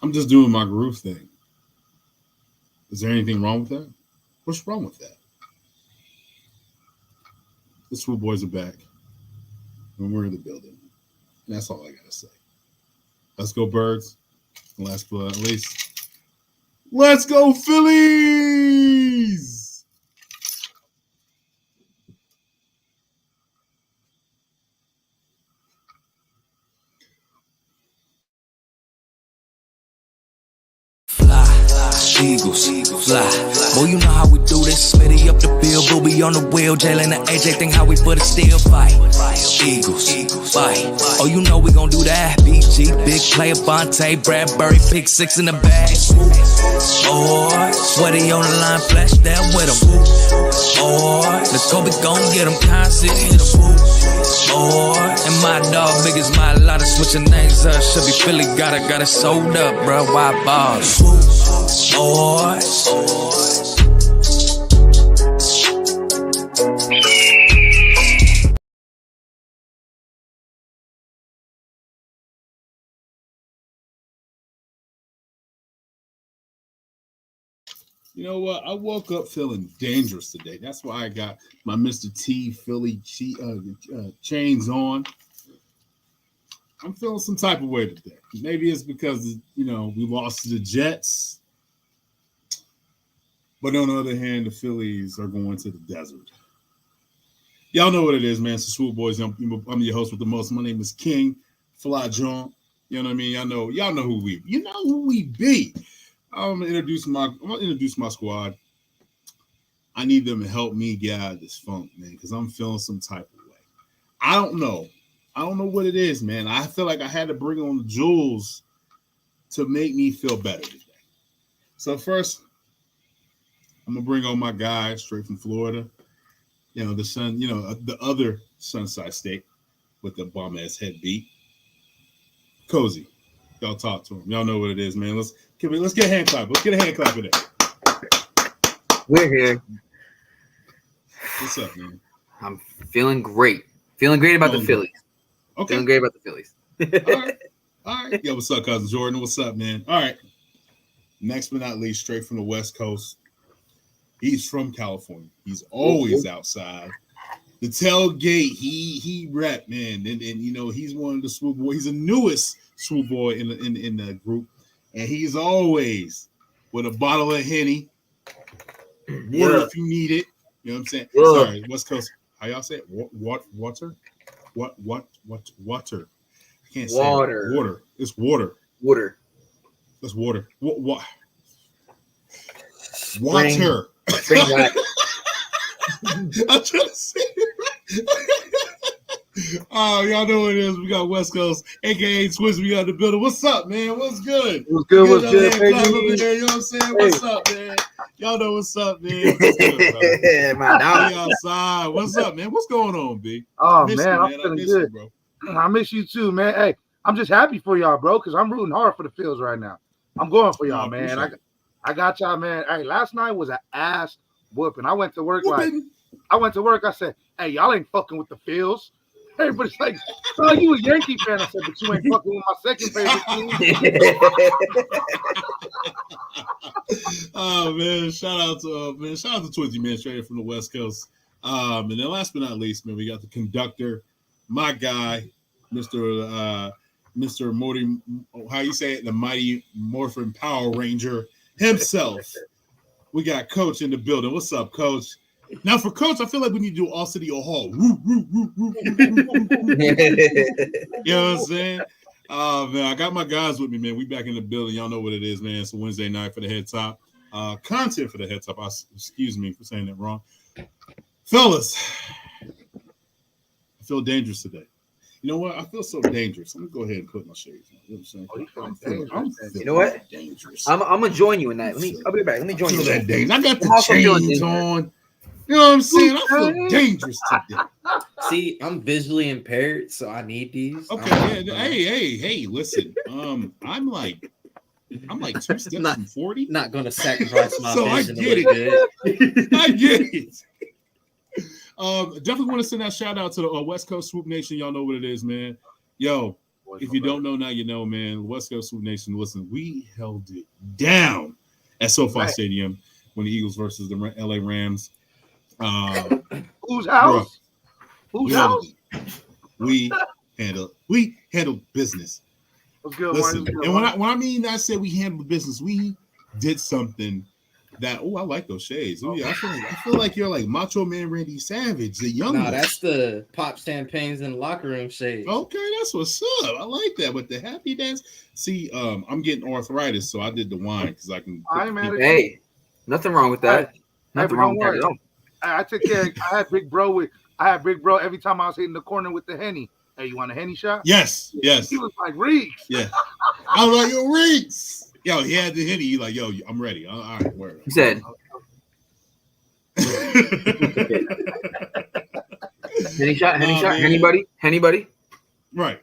I'm just doing my groove thing. Is there anything wrong with that? What's wrong with that? The Swoop Boys are back, and we're in the building. And that's all I gotta say. Let's go, Birds. And last but not least, let's go, Phillies! Eagles, fly. Boy, you know how we do this. Smitty up the field, Booby on the wheel. Jalen and AJ think how we put it still fight. Eagles, fight. Oh, you know we gon' do that. BG, big player, Bonte, Bradbury, pick 6 in the bag. Or sweaty on the line, flash down with him. Or the Kobe gon' get him, constant hit him. Or and my dog, big as my lot of switching names up. Should be Philly, got it sold up, bro. Why balls? Boys. You know what? I woke up feeling dangerous today. That's why I got my Mr. T Philly chains on. I'm feeling some type of way today. Maybe it's because, we lost to the Jets. But on the other hand, the Phillies are going to the desert. Y'all know what it is, man. It's the Swoop Boys. I'm your host with the most. My name is King Fly John. You know what I mean? Y'all know who we be. I'm gonna introduce my squad. I need them to help me get out of this funk, man, because I'm feeling some type of way. I don't know what it is, man. I feel like I had to bring on the jewels to make me feel better today. So first, I'm gonna bring on my guy straight from Florida. The other Sunside State with the bomb ass head beat. Cozy. Y'all talk to him. Y'all know what it is, man. Let's get a hand clap. Let's get a hand clap today. We're here. What's up, man? I'm feeling great. Feeling great about the Phillies. Okay. Feeling great about the Phillies. All right. Yo, what's up, cousin Jordan? What's up, man? All right. Next but not least, straight from the West Coast. He's from California. He's always outside. The tailgate, he rep, man. And he's one of the Swoop Boys. He's the newest Swoop Boy in the group. And he's always with a bottle of Henny. Water if you need it. You know what I'm saying? Yeah. Sorry, West Coast. How y'all say it? Water? What? Water. I can't say water. Water. It's water. Water. That's water. What? Spring. Water. Spring water. I'm trying to say it right. Oh, y'all know what it is. We got West Coast, aka Twist. We got the building. What's up, man? What's good? What's good? What's good, baby? You know what I'm saying? What's up, man? Y'all know what's up, man. What's good, my dog. outside. What's up, man? What's going on, B? Oh, man, I'm feeling good. You, bro. I miss you too, man. Hey, I'm just happy for y'all, bro, because I'm rooting hard for the Phils right now. I'm going for y'all, man. I got y'all, man. Hey, last night was an ass whooping. I went to work I said, hey, y'all ain't fucking with the Phils. Everybody's like, oh, you a Yankee fan. I said, but you ain't fucking with my second favorite team. Oh, man. Shout out to Twizzy, man, straight from the West Coast. And then last but not least, man, we got the conductor, my guy, Mr. Morty, how you say it, the Mighty Morphin Power Ranger himself. We got Coach in the building. What's up, Coach? Now for Coach, I feel like we need to do All City or Hall. You know what I'm saying? Man, I got my guys with me, man. We back in the building. Y'all know what it is, man. It's a Wednesday night for the Head Top. Content for the Head Top. Excuse me for saying that wrong. Fellas, I feel dangerous today. You know what? I feel so dangerous. I'm going to go ahead and put my shades on. You know what I'm saying? You know what? Dangerous. I'm going to join you in that. I'll be back. Let me join you. That dangerous. I got the chains on. You know what I'm saying? I feel dangerous today. See, I'm visually impaired, so I need these. Okay. Hey, listen. I'm like 2 steps from 40. Not gonna sacrifice my so vision. I get it. I get it. Definitely want to send that shout out to the West Coast Swoop Nation. Y'all know what it is, man. Yo, Boys if know you better. don't know now, you know, man. West Coast Swoop Nation, listen, we held it down at SoFi Right. Stadium when the Eagles versus the LA Rams. Whose Bro, house? Whose we held house? it. We handled business. What's good, Listen, Martin? and when I mean I said we handled business, we did something that I like those shades. Ooh, yeah, I feel like you're like Macho Man Randy Savage, the young Nah, one. that's the pop champagnes in the locker room shades. Okay, that's what's up. I like that. But the happy dance. See, I'm getting arthritis, so I did the wine because I can. I ain't mad at you. Hey, nothing wrong with that. Hey, Nothing but wrong don't with that worry. at all. I took care. I had big bro every time I was hitting the corner with the Henny. Hey, you want a Henny shot? Yes. He was like, Reeks. Yeah. I was like, yo, Reeks. Yo, he had the Henny. He like, yo, I'm ready. All right, word. He said, Henny shot, man. anybody? Right.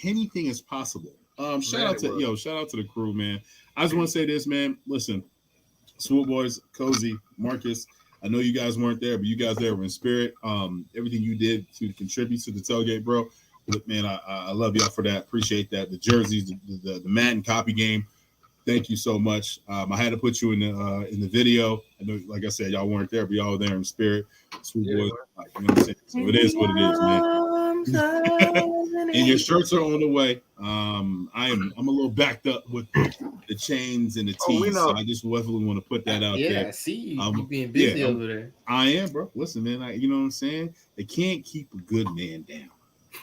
Anything is possible. Shout out to the crew, man. I just want to say this, man. Listen, Swoop Boys, Cozy, Marcus. I know you guys weren't there, but you guys there were in spirit. Everything you did to contribute to the tailgate, bro. Look, man, I love y'all for that. Appreciate that. The jerseys, the Madden copy game. Thank you so much. I had to put you in the video. I know, like I said, y'all weren't there, but y'all were there in spirit. Swoop Boys, like, you know what I'm saying? So it is what it is, man. And your shirts are on the way. I'm a little backed up with the chains and the tees, so I just definitely want to put that out there. Yeah, I see you. You being busy over there. I am, bro. Listen, man. You know what I'm saying? They can't keep a good man down.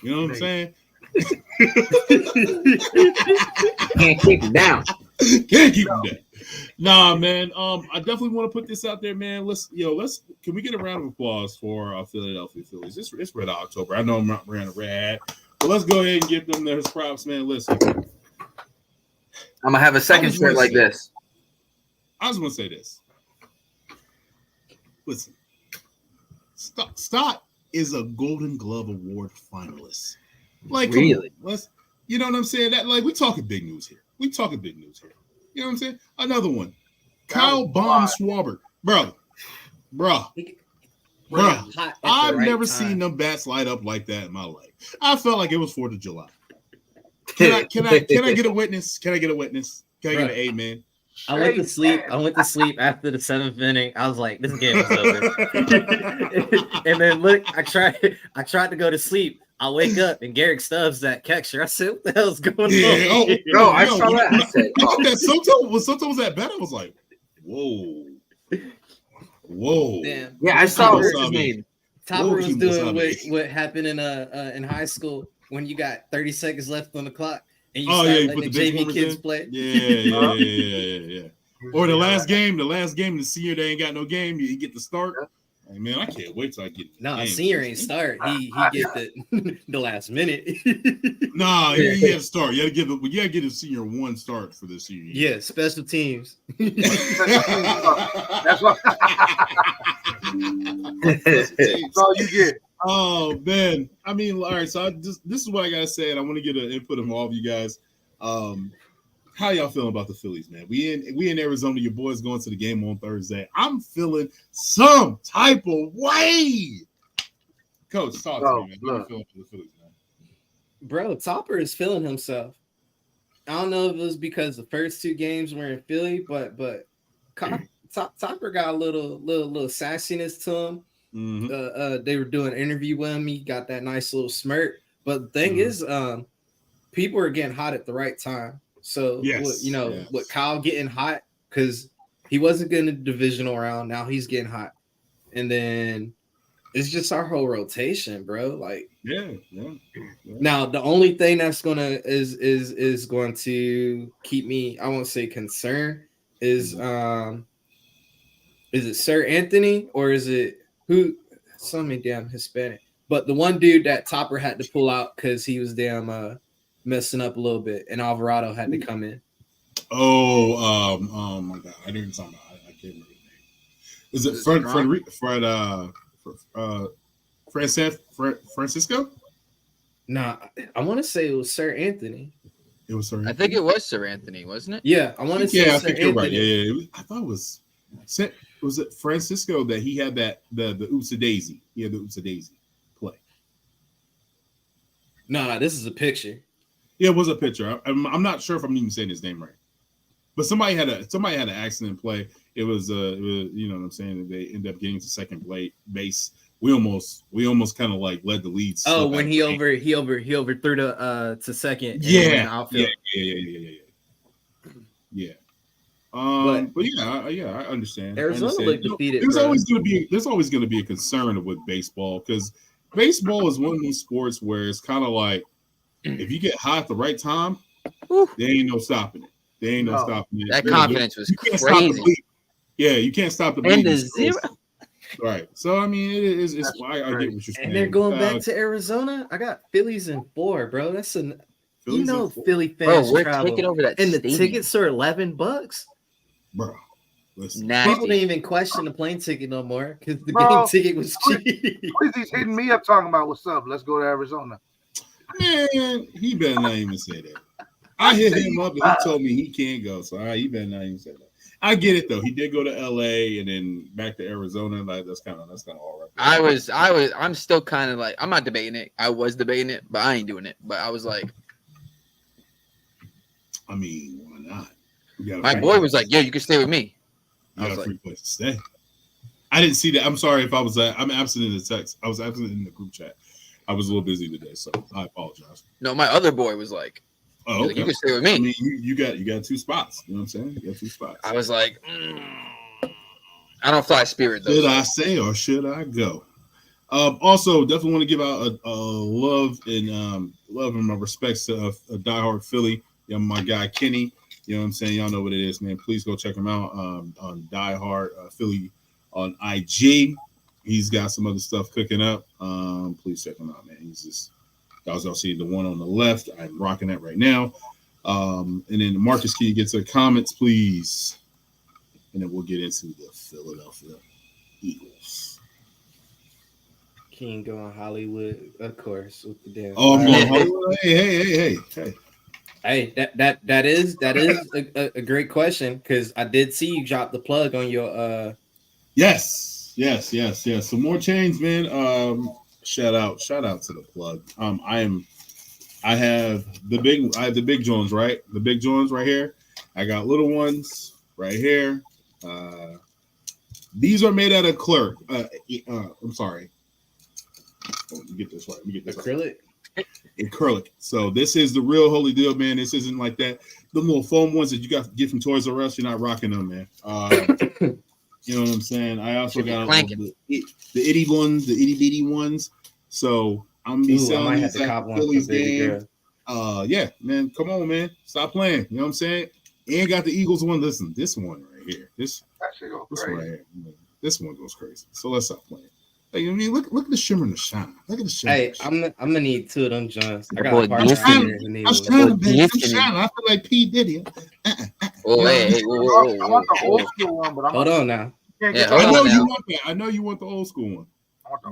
You know what I'm saying? Can't keep him down. Can't keep him down. Nah, man. I definitely want to put this out there, man. Can we get a round of applause for Philadelphia Phillies? It's Red October. I know I'm not wearing a red, but let's go ahead and give them their props, man. Listen, I'm gonna have a second shirt like this. I just want to say this. Listen, Stott is a Golden Glove Award finalist. Like, really? You know what I'm saying? That, like, we talking big news here. You know what I'm saying? Another one. Kyle Baum Schwarber. Bro. I've never seen them bats light up like that in my life. I felt like it was 4th of July. Can I get a witness? Can I get an amen? I went to sleep after the 7th inning. I was like, this game is over. And then look, I tried to go to sleep. I wake up and Garrick Stubbs that catcher. I said, what the hell's going on? I saw that. I said, that Soto was that bad. I was like, whoa. Damn. Yeah, I saw what's his name. Topper was doing what happened in high school when you got 30 seconds left on the clock and you start letting the JV kids play. Yeah. Or the last game, the senior they ain't got no game, you get the start. Hey, man, I can't wait till I get. No, senior ain't start. He get the last minute. Nah, he had to start. You gotta give the senior one start for this year. Yeah, special teams. That's what. That's all you get. Oh man, I mean, all right. So this is what I gotta say, and I want to get an input from all of you guys. How y'all feeling about the Phillies, man? We in Arizona. Your boys going to the game on Thursday. I'm feeling some type of way. Coach, talk to me, man. How you feeling for the Phillies, man? Bro, Topper is feeling himself. I don't know if it was because the first 2 games were in Philly, but Topper got a little sassiness to him. Mm-hmm. They were doing an interview with him. He got that nice little smirk. But the thing is, people are getting hot at the right time. So, with Kyle getting hot, because he wasn't getting a divisional round. Now he's getting hot. And then it's just our whole rotation, bro. Like, yeah. Now, the only thing that's going to keep me, I won't say concerned, is it Sir Anthony or is it who? So many damn Hispanic. But the one dude that Topper had to pull out because he was damn messing up a little bit, and Alvarado had to come in. Oh my God! I didn't talk about. I can't remember his name. Is it Francisco? Nah, I want to say it was Sir Anthony. It was Sir Anthony. I think it was Sir Anthony, wasn't it? Yeah, I want to say. Yeah, I Sir think you're Anthony. right. Yeah. I thought it was. Was it Francisco that he had that the Oops a Daisy? He had the Oops a Daisy play. No, this is a picture. Yeah, it was a picture. I'm not sure if I'm even saying his name right, but somebody had an accident play. It was you know what I'm saying. They end up getting to second base. We almost kind of like led the lead. Oh, when he overthrew to second. Yeah. But I understand. Arizona looked defeated. There's always going to be a concern with baseball because baseball is one of these sports where it's kind of like if you get hot at the right time, there ain't no stopping it. There ain't no stopping it. That confidence was crazy. Yeah, you can't stop the bleeding. And the zero. Right. So I mean, it's I get what you're saying. And they're going back to Arizona. I got Phillies in 4, bro. That's Philly fans travel. Taking over that and stadium. The tickets are $11. Bro. Listen, people didn't even question the plane ticket no more because the game ticket was cheap. He's hitting me up talking about what's up. Let's go to Arizona. Man, he better not even say that. I hit him up and he told me he can't go. So he better not even say that. I get it though. He did go to LA and then back to Arizona. Like that's kind of all right. I'm still kind of like I'm not debating it. I was debating it, but I ain't doing it. But I was like, I mean, why not? My boy was like, "Yo, you can stay with me." I got a free place to stay. I didn't see that. I'm sorry if I was. I'm absent in the text. I was absent in the group chat. I was a little busy today, so I apologize. No, my other boy was like, "Oh, okay. Like, you can stay with me." I mean, you got 2 spots. You know what I'm saying? You got 2 spots. I was like, I don't fly Spirit though. Should I say or should I go? Also, definitely want to give out a love and my respects to a diehard Philly. My guy Kenny. You know what I'm saying? Y'all know what it is, man. Please go check him out on diehard Philly on IG. He's got some other stuff cooking up. Please check him out, man. He's just y'all see the one on the left. I'm rocking that right now. And then Marcus Key gets the comments, please. And then we'll get into the Philadelphia Eagles. King going Hollywood, of course, with the damn. Oh, I'm going Hollywood. Hey. Hey, that is a great question because I did see you drop the plug on your Yes. Some more chains, man. Shout out to the plug. I have the big joints, right? The big joints right here. I got little ones right here. These are made out of clerk. I'm sorry. Let me get this right. Acrylic. Acrylic. So this is the real holy deal, man. This isn't like that. The little foam ones that you got to get from Toys R Us. You're not rocking them, man. You know what I'm saying? I also got the itty ones, the itty bitty ones. So I'm gonna be selling these at Phillies game. Yeah, man. Come on, man. Stop playing. You know what I'm saying? And got the Eagles one. Listen, this one right here. This one right here. This one goes crazy. So let's stop playing. Like, I mean, look at the shimmer and the shine. Look at the shimmer. Hey, I'm gonna need 2 of them joints. I got I'm trying to be. I'm shining. I feel like P Diddy. Oh, hey, I want the old school one, but hold on now. Yeah, I know you want that. I know you want the old school one.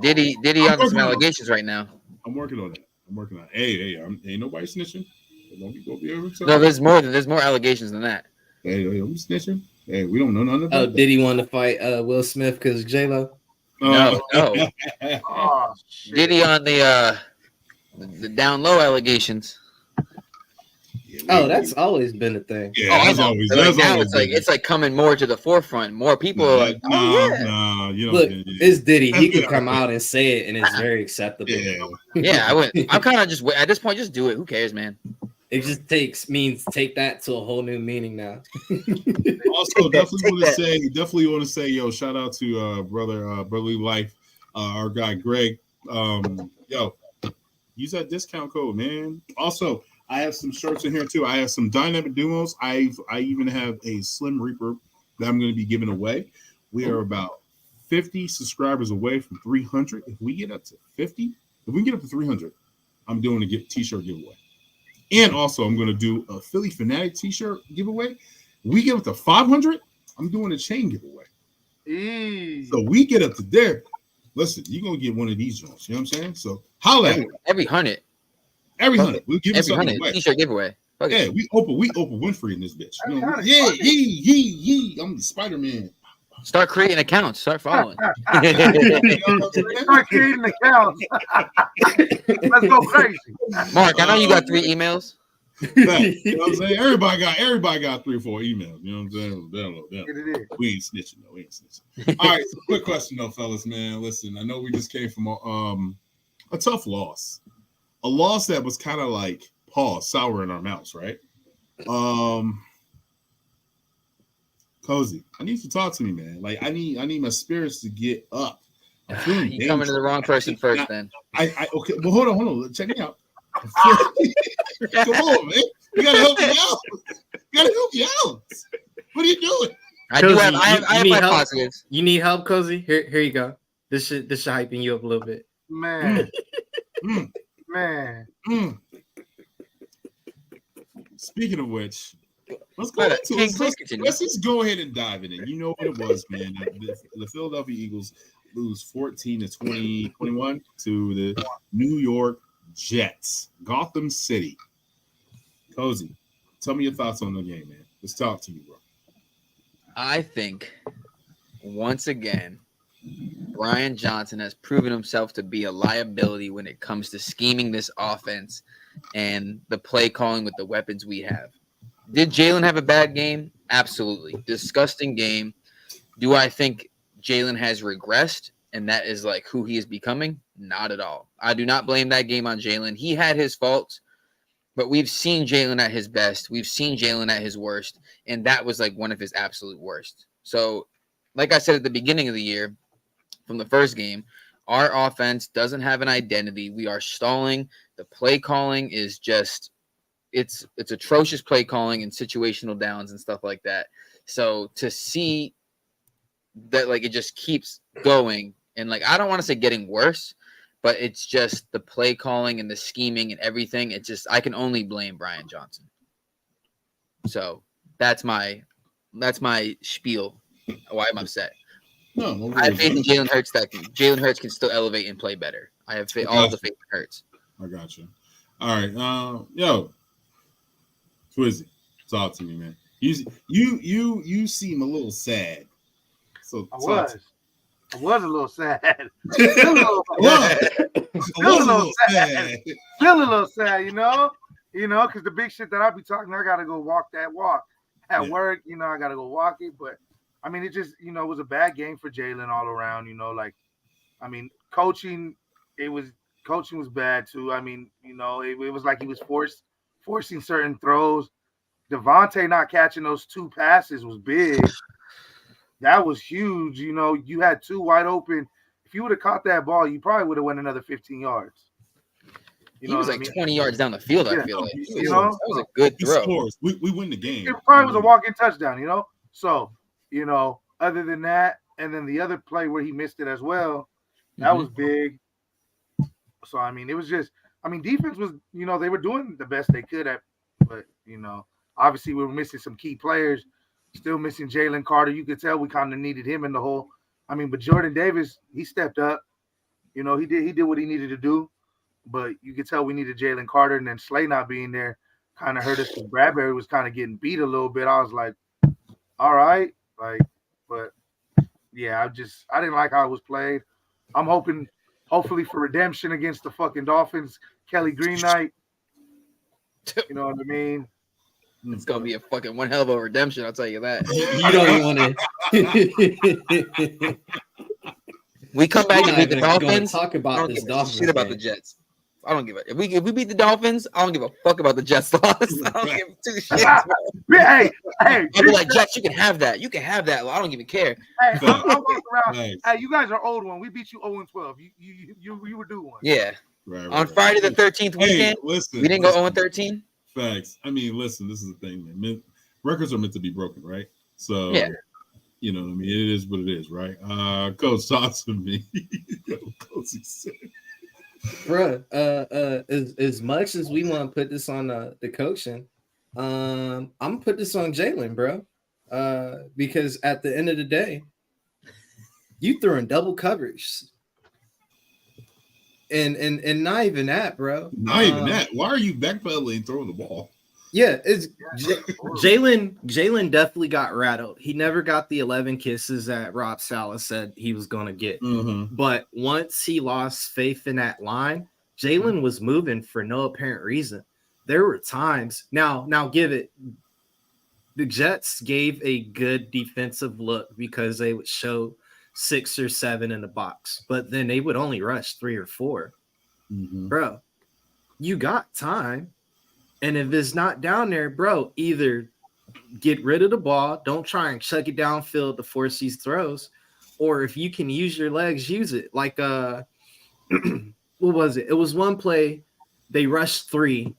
Diddy on some allegations right now. I'm working on that. Hey, ain't nobody snitching. Don't be over. No, there's more allegations than that. Hey, I'm snitching. Hey, we don't know nothing about that. Diddy want to fight Will Smith because J-Lo? No. Oh, Diddy on the down low allegations. Oh, that's always been a thing. Yeah, that's always. Now it's like coming more to the forefront. More people are like, nah, you don't. Look, it's Diddy. He could come out and say it, and it's very acceptable. Yeah, I would. I'm kind of just at this point, just do it. Who cares, man? It just take that to a whole new meaning now. Also, definitely want to say, yo, shout out to brotherly life, our guy Greg. Yo, use that discount code, man. Also, I have some shirts in here too. I have some dynamic duos. I even have a Slim Reaper that I'm going to be giving away. We are about 50 subscribers away from 300. If we get up to 300, I'm doing a t-shirt giveaway. And also, I'm going to do a Philly Fanatic t-shirt giveaway. We get up to 500, I'm doing a chain giveaway. So we get up to there. Listen, you're going to get one of these joints. You know what I'm saying? So holla at every 100. Every 100. We'll give you something 100 away. T-shirt giveaway. Yeah, we open Winfrey in this bitch. You know? Yeah. I'm the Spider-Man. Start creating accounts. Start following. Start creating accounts. Let's go crazy. Mark, I know you got 3 emails. You know what I'm saying? Everybody got 3 or 4 emails. You know what I'm saying? We ain't snitching though. We ain't snitching. All right, so quick question though, fellas, man. Listen, I know we just came from a tough loss. A loss that was kind of like sour in our mouths, right? Cozy, I need you to talk to me, man. Like I need my spirits to get up. I'm feeling you coming to the wrong person first, then. Okay, well hold on. Check me out. Come on, man. You gotta help me out. What are you doing? I have my positives. You need help, Cozy? Here you go. This should hyping you up a little bit. Man. Man. Speaking of which, let's go into it. Let's just go ahead and dive in it. You know what it was, man. The Philadelphia Eagles lose 14-21 to the New York Jets, Gotham City. Cozy, tell me your thoughts on the game, man. Let's talk to you, bro. I think once again, Brian Johnson has proven himself to be a liability when it comes to scheming this offense and the play calling with the weapons we have. Did Jalen have a bad game? Absolutely. Disgusting game. Do I think Jalen has regressed and that is like who he is becoming? Not at all. I do not blame that game on Jalen. He had his faults, but we've seen Jalen at his best. We've seen Jalen at his worst, and that was like one of his absolute worst. So, like I said at the beginning of the year, from the first game, our offense doesn't have an identity. We are stalling. The play calling is just it's atrocious play calling and situational downs and stuff like that. So to see that like it just keeps going and like I don't want to say getting worse, but it's just the play calling and the scheming and everything. It's just I can only blame Brian Johnson. So that's my spiel. Why I'm upset. No, I have faith in Jalen Hurts that Jalen Hurts can still elevate and play better. I have all the faith in Hurts. I got you. All right, yo, Twizzy, talk to me, man. You seem a little sad. So I was a little sad. Still a little sad, you know, because the big shit that I be talking, I gotta go walk that walk at work. You know, I gotta go walk it, but I mean, it just, it was a bad game for Jalen all around. Coaching was bad too. I mean, it was like he was forcing certain throws. Devontae not catching those 2 passes was big. That was huge. You had 2 wide open. If you would have caught that ball, you probably would have went another 15 yards. He was like 20 yards down the field, I feel like. That was a good throw. We win the game. It probably was a walk-in touchdown, So, other than that, and then the other play where he missed it as well, that was big. So, I mean, it was just, defense was, they were doing the best they could at, but, obviously we were missing some key players, still missing Jalen Carter. You could tell we kind of needed him in the hole. But Jordan Davis, he stepped up. He did what he needed to do, but you could tell we needed Jalen Carter, and then Slay not being there kind of hurt us because Bradbury was kind of getting beat a little bit. I was like, all right, but yeah, I didn't like how it was played. I'm hopefully for redemption against the fucking Dolphins, Kelly Green night. You know what I mean? It's gonna be a fucking one hell of a redemption, I'll tell you that. You don't want to. We come back and beat the Dolphins. Talk about this Dolphins. Shit about the Jets. I don't give a. If we beat the Dolphins, I don't give a fuck about the Jets loss. I don't give 2 shits. Hey, I'll be like, Jets, you can have that. You can have that. I don't even care. Hey, I walk around. Nice. Hey, you guys are old one. We beat you 0-12. You were due one. Yeah. Right, on Friday the 13th weekend, we didn't go 0-13. Facts. Listen, this is the thing, man. Records are meant to be broken, right? So, you know what I mean? It is what it is, right? Coach, talk to me. Coach said. Bruh, as much as we want to put this on the coaching, I'm gonna put this on Jalen, bro. Because at the end of the day, you threw in double coverage. And not even that, bro. Not even that. Why are you backpedaling and throwing the ball? Yeah, it's Jalen definitely got rattled. He never got the 11 kisses that Rob Saleh said he was going to get. Mm-hmm. But once he lost faith in that line, Jalen was moving for no apparent reason. There were times. Now give it. The Jets gave a good defensive look because they would show 6 or 7 in the box, but then they would only rush 3 or 4. Mm-hmm. Bro, you got time. And if it's not down there, bro, either get rid of the ball, don't try and chuck it downfield to force these throws, or if you can use your legs, use it. Like what was it? It was one play, they rushed 3.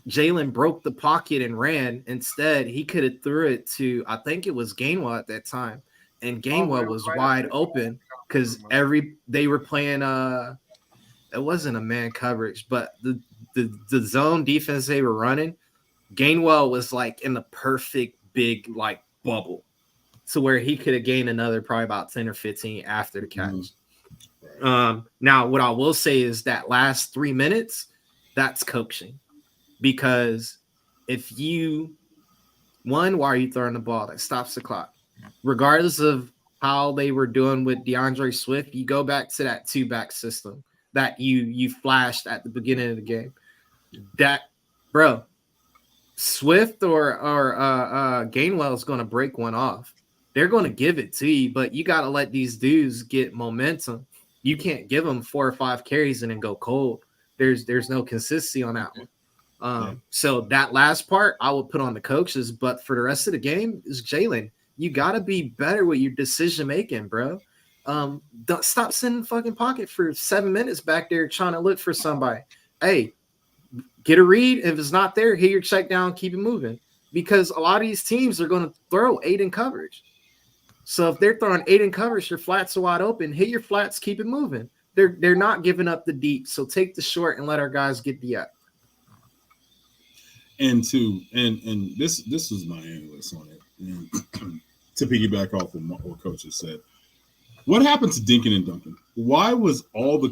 Jalen broke the pocket and ran. Instead, he could have threw it to, I think it was Gainwell at that time. And Gainwell was wide open because they were playing it wasn't a man coverage, but the zone defense they were running, Gainwell was like in the perfect big like bubble to where he could have gained another probably about 10 or 15 after the catch. Mm-hmm. Now, what I will say is that last 3 minutes, that's coaching. Because if why are you throwing the ball? That stops the clock. Regardless of how they were doing with DeAndre Swift, you go back to that 2-back system that you flashed at the beginning of the game. That, bro, Swift or Gainwell is going to break one off. They're going to give it to you, but you got to let these dudes get momentum. You can't give them 4 or 5 carries and then go cold. There's no consistency on that one. So that last part I would put on the coaches, but for the rest of the game is Jalen. You got to be better with your decision making, bro. Don't stop sitting in the fucking pocket for 7 minutes back there trying to look for somebody. Hey, get a read. If it's not there, hit your check down, keep it moving. Because a lot of these teams are going to throw 8 in coverage. So if they're throwing 8 in coverage, your flats are wide open. Hit your flats, keep it moving. They're not giving up the deep. So take the short and let our guys get the up. And this was my analyst on it. And to piggyback off of what Coach has said, what happened to Dinkin and Duncan? Why was all the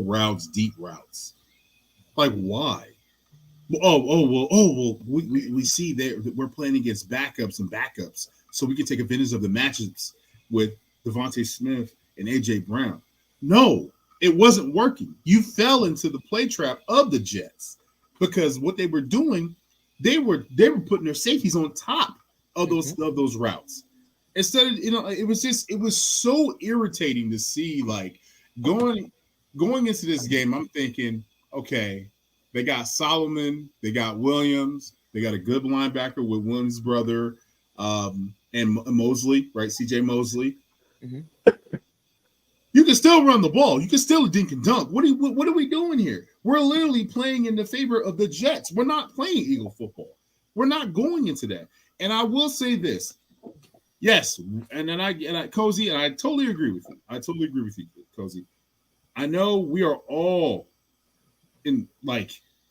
routes deep routes? Like, why? Well, we see that we're playing against backups, so we can take advantage of the matchups with Devontae Smith and AJ Brown. No, it wasn't working. You fell into the play trap of the Jets because what they were doing, they were putting their safeties on top of those routes. Instead of, it was so irritating to see, like, going into this game, I'm thinking, okay, they got Solomon, they got Williams, they got a good linebacker with Williams' brother, and Mosley, right? CJ Mosley. Mm-hmm. You can still run the ball. You can still dink and dunk. What are we doing here? We're literally playing in the favor of the Jets. We're not playing Eagle football. We're not going into that. And I will say this. Yes, and Cozy, and I totally agree with you. I totally agree with you, Cozy. I know we are all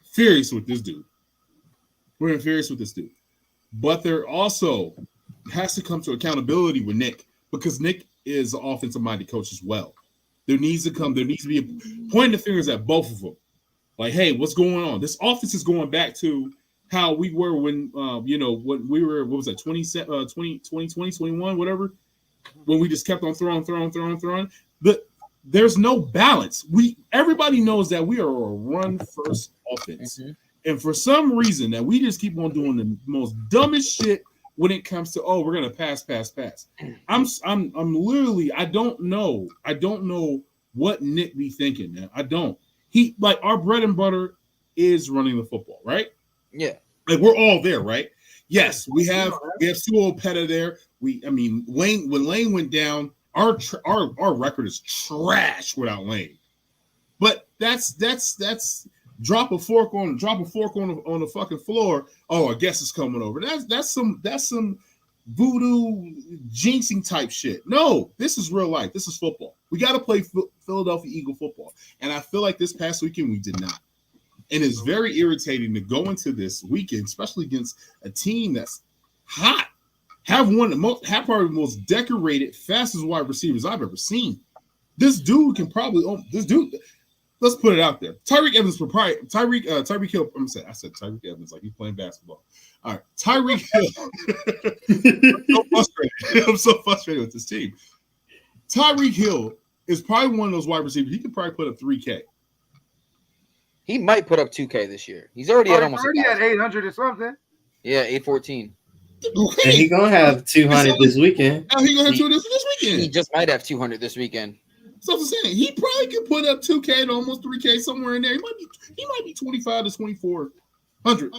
furious with this dude. We're furious with this dude. But there also has to come to accountability with Nick, because Nick is an offensive-minded coach as well. There needs to be a pointing the fingers at both of them. Like, hey, what's going on? This offense is going back to how we were when, when we were, what was that, 2021, whatever, when we just kept on throwing. But there's no balance. Everybody knows that we are a run-first offense. Mm-hmm. And for some reason that we just keep on doing the most dumbest shit when it comes to, we're going to pass. I'm literally, I don't know what Nick be thinking, man. I don't. Our bread and butter is running the football, right? Yeah. Like, we're all there, right? Yes, we have Sewell Petta there. When Lane went down, our record is trash without Lane. But that's drop a fork on the fucking floor. Oh, I guess it's coming over. That's some voodoo jinxing type shit. No, this is real life. This is football. We got to play Philadelphia Eagle football. And I feel like this past weekend we did not. And it's very irritating to go into this weekend, especially against a team that's hot, have probably the most decorated, fastest wide receivers I've ever seen. This dude can probably let's put it out there. Tyreek Evans will probably Tyreek Hill. I said Tyreek Evans like he's playing basketball. All right, Tyreek Hill. I'm so frustrated with this team. Tyreek Hill is probably one of those wide receivers. He could probably put up 3K. He might put up 2K this year. He's already at almost. Already at 800 or something. Yeah, 814. And he gonna have 200 this weekend. He gonna have 200 this weekend. He just might have 200 this weekend. So I'm saying he probably could put up 2K to almost 3K somewhere in there. He might be 25 to 2400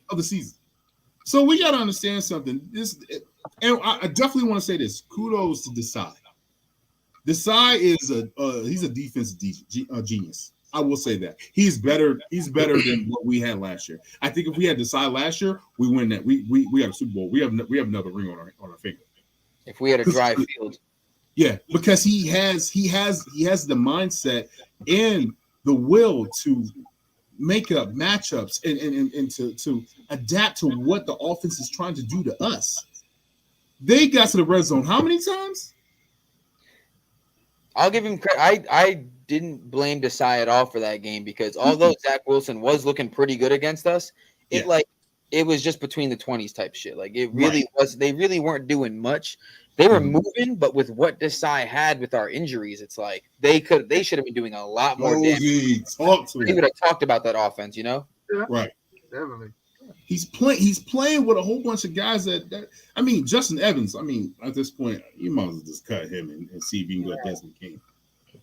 of the season. So we got to understand something. And I definitely want to say this. Kudos to Desai. Desai is he's a defensive genius. I will say that he's better. He's better than what we had last year. I think if we had Desai last year, we win that. We have a Super Bowl. We have another ring on our finger. If we had a dry field. Yeah, because he has the mindset and the will to make up matchups and to adapt to what the offense is trying to do to us. They got to the red zone how many times? I'll give him credit. I didn't blame Desai at all for that game because although Zach Wilson was looking pretty good against us, it was just between the 20s type shit. Like it really was. They really weren't doing much. They were moving, but with what Desai had with our injuries, it's like they should have been doing a lot more damage. He would have talked about that offense, you know? Yeah. Right. Definitely. He's playing with a whole bunch of guys that I mean, Justin Evans, I mean, at this point, you might as well just cut him and see if you can go Desmond King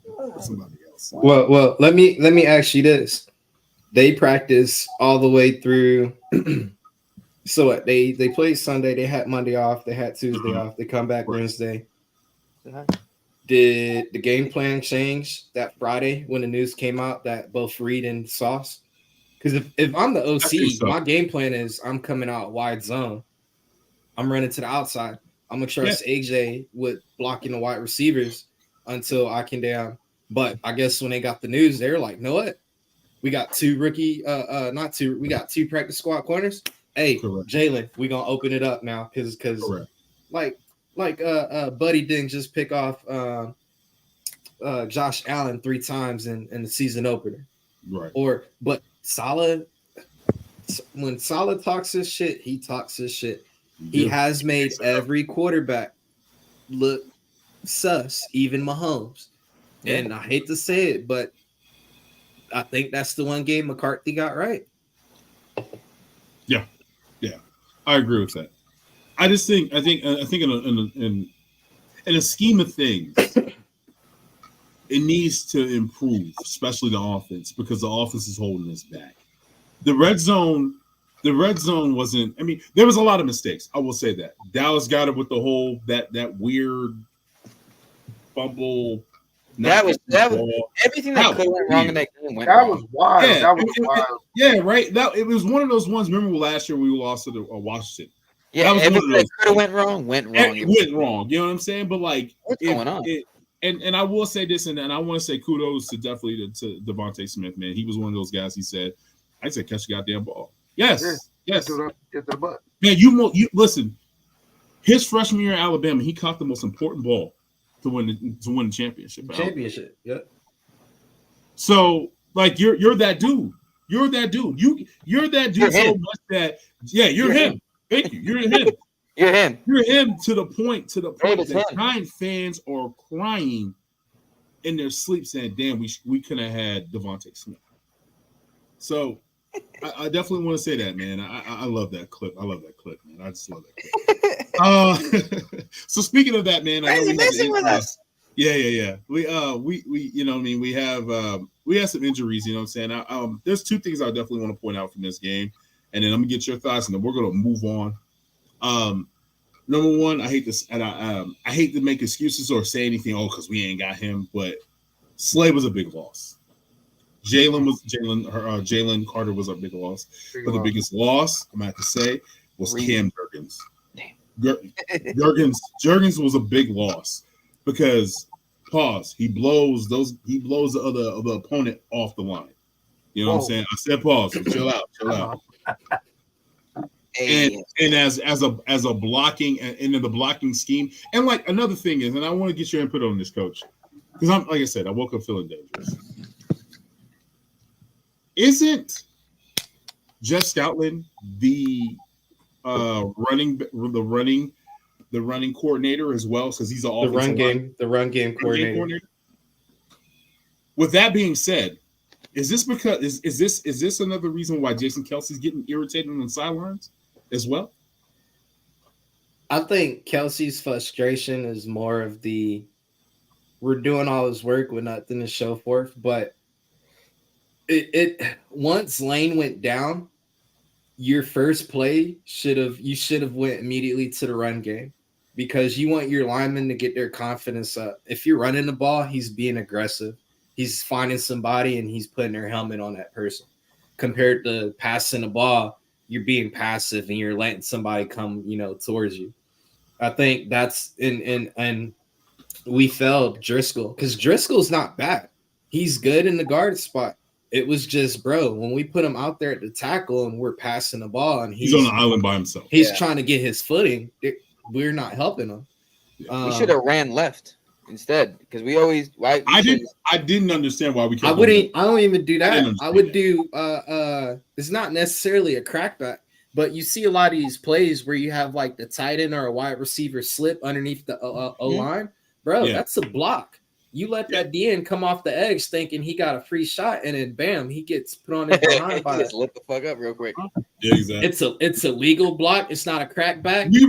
or somebody else. Well, let me ask you this. They practice all the way through. So what? They played Sunday. They had Monday off. They had Tuesday off. They come back Wednesday. Did the game plan change that Friday when the news came out that both Reed and Sauce? Because if I'm the OC, my game plan is I'm coming out wide zone. I'm running to the outside. I'm gonna trust AJ with blocking the wide receivers until I can down. But I guess when they got the news, they're like, "Know what? We got two rookie, we got two practice squad corners. Hey, Jalen, we gonna open it up now because like Buddy didn't just pick off Josh Allen 3 times in the season opener, right? But Saleh, when Saleh talks his shit, he talks his shit. He has made every quarterback look sus, even Mahomes. And I hate to say it, but I think that's the one game McCarthy got right. Yeah, I agree with that. I think in a scheme of things, it needs to improve, especially the offense, because the offense is holding us back. The red zone wasn't. I mean, there was a lot of mistakes. I will say that Dallas got it with the whole that weird fumble. That was everything that could have went wrong in that game went wrong. Was wild. Yeah, that was wild. Yeah, right. It was one of those ones. Remember last year we lost to Washington. Yeah, everything that could have went wrong went wrong. It went wrong. You know what I'm saying? But like, what's going on? And I will say this, and I want to say kudos to definitely to Devontae Smith, man. He was one of those guys. He said, "I said catch the goddamn ball." Yes. Get to the butt. Man, you listen. His freshman year at Alabama, he caught the most important ball to win the championship. Yeah. So like you're that dude. You're that dude. You're that dude so much that you're him. Thank you. You're him. You're him. You're him to the point that Giant fans are crying in their sleep saying, "Damn, we could have had Devontae Smith." So I definitely want to say that, man. I love that clip. I love that clip, man. I just love that clip. So speaking of that, man, I know with us. Yeah. We you know what I mean, we have some injuries, you know what I'm saying? There's 2 things I definitely want to point out from this game, and then I'm gonna get your thoughts, and then we're gonna move on. Number one, I hate this, and I hate to make excuses or say anything, because we ain't got him, but Slay was a big loss. Jalen Carter was a big loss. But the biggest loss, I'm gonna have to say, was Cam Jurgens. Jurgens was a big loss because he blows the other opponent off the line. You know what I'm saying? I said pause. So chill out. And as a blocking and in the blocking scheme, and like another thing is, and I want to get your input on this, Coach, because like I said, I woke up feeling dangerous. Isn't Jeff Stoutland the running coordinator as well? Because he's the run game coordinator. With that being said, is this because is this another reason why Jason Kelsey's getting irritated on the sidelines as well? I think Kelsey's frustration is more of we're doing all this work with nothing to show for it. But it once Lane went down, your first play should have went immediately to the run game, because you want your linemen to get their confidence up. If you're running the ball, he's being aggressive. He's finding somebody and he's putting their helmet on that person. Compared to passing the ball, you're being passive and you're letting somebody come, towards you. I think that's and we failed Driscoll, because Driscoll's not bad. He's good in the guard spot. It was just, bro, when we put him out there at the tackle and we're passing the ball and he's on the island by himself. He's trying to get his footing. We're not helping him. We should have ran left instead, because we always. I didn't understand why we. I don't even do that. I would do. It's not necessarily a crackback, but you see a lot of these plays where you have like the tight end or a wide receiver slip underneath the O line, bro. Yeah. That's a block. You let that DN come off the edge thinking he got a free shot, and then bam, he gets put on his behind by just let the fuck up real quick. Yeah, exactly. It's a legal block. It's not a crackback. We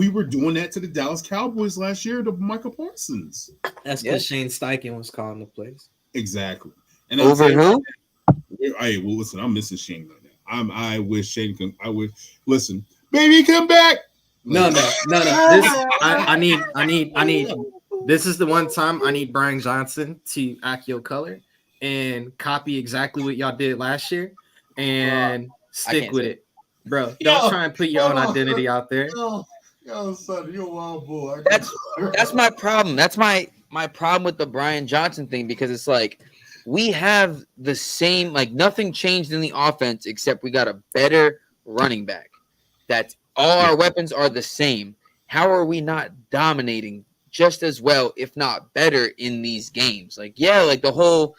were doing that to the Dallas Cowboys last year to Michael Parsons. That's because Shane Steichen was calling the plays. Exactly. And over who? Hey, well, listen, I'm missing Shane right now. I wish Shane can. I wish. Listen, baby, come back. No. I need. This is the one time I need Brian Johnson to act your color and copy exactly what y'all did last year and stick with it, bro. Don't try and put your own identity out there. Yo, son, you're a wild boy. That's my problem. That's my problem with the Brian Johnson thing, because it's like we have the same, like nothing changed in the offense except we got a better running back. That's all our weapons are the same. How are we not dominating just as well, if not better, in these games? Like, like the whole,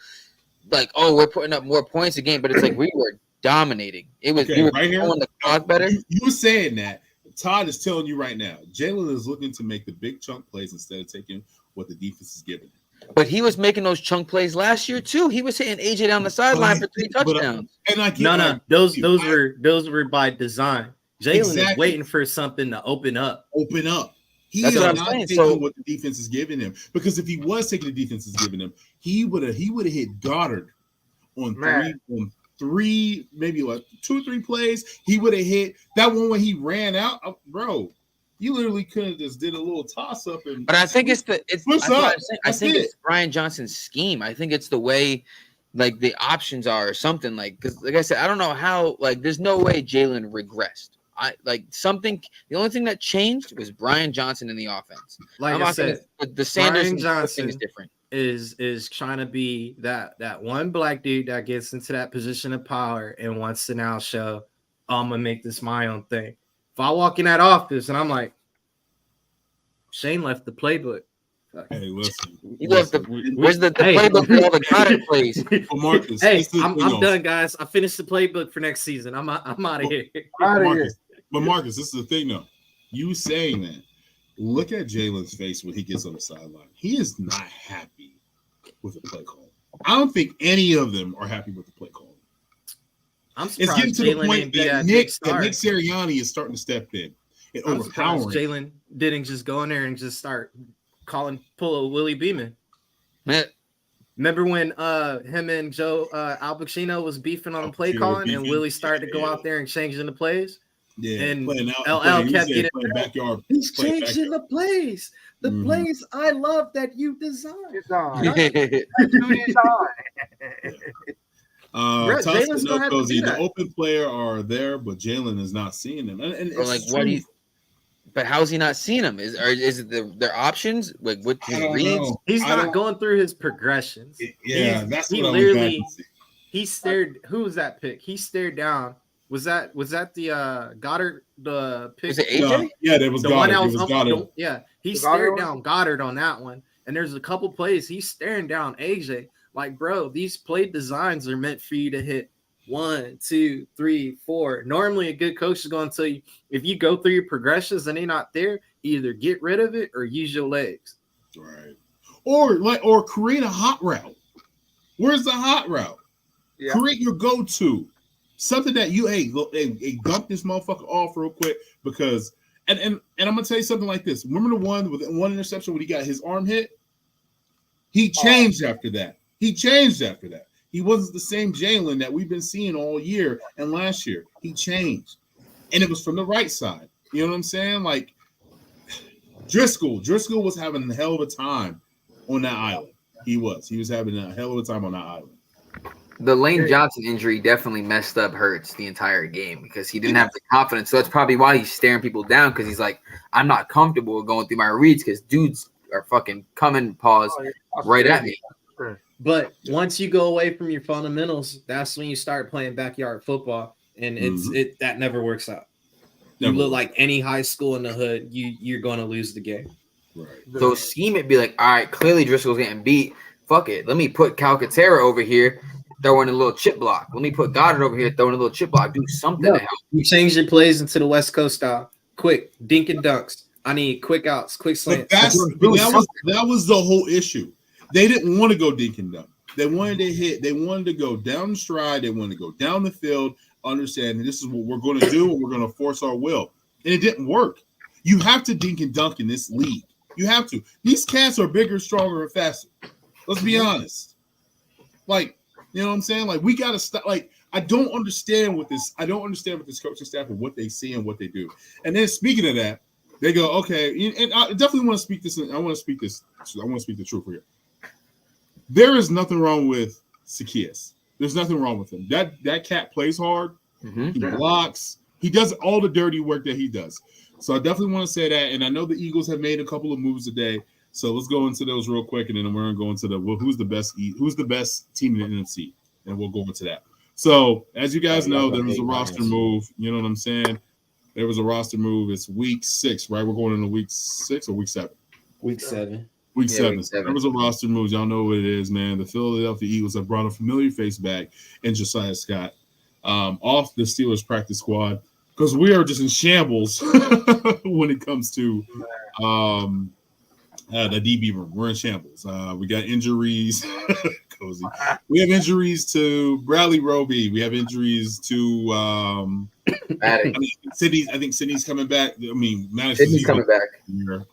like, oh, we're putting up more points a game, but it's like we were dominating. It was we were right here. The clock better. You were saying that. Todd is telling you right now, Jalen is looking to make the big chunk plays instead of taking what the defense is giving him. But he was making those chunk plays last year too. He was hitting AJ down the sideline for 3 touchdowns. Those were by design. Jalen is waiting for something to open up. He's not taking what the defense is giving him, because if he was taking the defense is giving him, he would have hit Goddard on three, maybe like 2 or 3 plays. He would have hit that one when he ran out, bro. You literally could have just did a little toss up and. But I think it's it's Brian Johnson's scheme. I think it's the way, like the options are or something, like, because like I said, I don't know how, like, there's no way Jalen regressed. The only thing that changed was Brian Johnson in the offense. Like I said, the Sanders thing is different. Is trying to be that one black dude that gets into that position of power and wants to now show, I'm gonna make this my own thing. If I walk in that office and I'm like, Shane left the playbook. Hey, listen. He left where's the playbook for all the Goddard plays? Marcus, hey, I'm done, guys. I finished the playbook for next season. I'm out of here. But Marcus, this is the thing, though. You saying that, look at Jalen's face when he gets on the sideline. He is not happy with the play call. I don't think any of them are happy with the play call. I'm surprised it's getting to Jalen the point that Nick Sirianni is starting to step in and overpowering. Jalen didn't just go in there and just start pull a Willie Beeman. Man. Remember when him and Joe Al Pacino was beefing on the play calling, and Willie started to go out there and changing the plays? Yeah, and LL kept getting backyard. He's changing the plays. The plays I love that you designed. The open player are there, but Jalen is not seeing them. And it's like, what do you? But how's he not seeing them? Is it their options? Like, what his reads? He's not going through his progressions. That's what he stared. Who was that pick? He stared down. Was that the Goddard the pick? Was it AJ? Yeah, there was Goddard. He stared down Goddard on that one. And there's a couple plays he's staring down AJ. Like, bro, these play designs are meant for you to hit 1, 2, 3, 4. Normally, a good coach is going to tell you if you go through your progressions and they're not there, either get rid of it or use your legs. Right. Or create a hot route. Where's the hot route? Yeah. Create your go-to. Something that you dump this motherfucker off real quick because and I'm gonna tell you something like this. Remember the one with one interception when he got his arm hit? He changed after that. He wasn't the same Jalen that we've been seeing all year and last year. He changed. And it was from the right side. You know what I'm saying? Like Driscoll was having a hell of a time on that island. He was having a hell of a time on that island. The Lane Johnson injury definitely messed up Hurts the entire game because he didn't have the confidence. So that's probably why he's staring people down because he's like, I'm not comfortable going through my reads because dudes are fucking coming right at me. But once you go away from your fundamentals, that's when you start playing backyard football, and that never works out. You look like any high school in the hood, you're going to lose the game. Right. So scheme it, be like, all right, clearly Driscoll's getting beat. Fuck it. Let me put Calcaterra over here, throw in a little chip block. Let me put Goddard over here, throw in a little chip block. Do something to help. You change your plays into the West Coast style. Quick, dink and dunks. I need quick outs, quick slants. That was the whole issue. They didn't want to go dink and dunk. They wanted to hit. They wanted to go down the stride. They wanted to go down the field, understanding this is what we're going to do, and we're going to force our will. And it didn't work. You have to dink and dunk in this league. You have to. These cats are bigger, stronger, and faster. Let's be honest. Like, you know what I'm saying? Like, we got to stop. Like, I don't understand what this coaching staff and what they see and what they do. And then speaking of that, they go, okay, and I definitely want to speak this. I want to speak the truth here. There is nothing wrong with Zacchaeus. There's nothing wrong with him. That cat plays hard. He blocks. He does all the dirty work that he does. So I definitely want to say that. And I know the Eagles have made a couple of moves today. So let's go into those real quick, and then we're going to go into who's the best team in the NFC, and we'll go into that. So as you guys know, there was a roster move. You know what I'm saying? There was a roster move. It's week 6, right? We're going into week 6 or week 7? Week 7. Week 7. There was a roster move. Y'all know what it is, man. The Philadelphia Eagles have brought a familiar face back in Josiah Scott off the Steelers practice squad because we are just in shambles when it comes to the DB room. We're in shambles. We got injuries. Cozy. We have injuries to Bradley Roby. We have injuries to Sydney's coming back. I mean, Sydney's coming back. Here.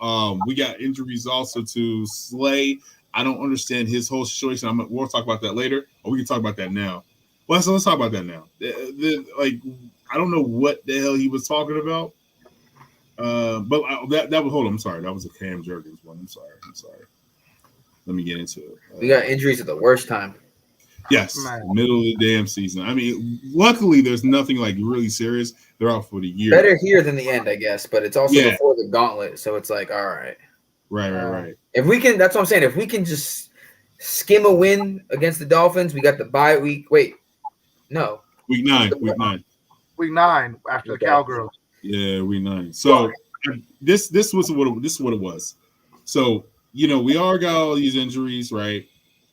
We got injuries also to Slay. I don't understand his whole situation. We'll talk about that later, or we can talk about that now. Well, so let's talk about that now. I don't know what the hell he was talking about. But that was, hold on, I'm sorry. That was a Cam Jurgens one. I'm sorry. Let me get into it. We got injuries at the worst time. Yes, middle of the damn season. I mean, luckily there's nothing like really serious. They're out for the year. Better here than the end, I guess, but it's also before the gauntlet, so it's like, all right. Right. If we can, that's what I'm saying. If we can just skim a win against the Dolphins, we got the bye week. Wait, no. Week 9. Week 9 after the Cowgirls. Yeah, week 9. So this was what it was. So we all got all these injuries, right?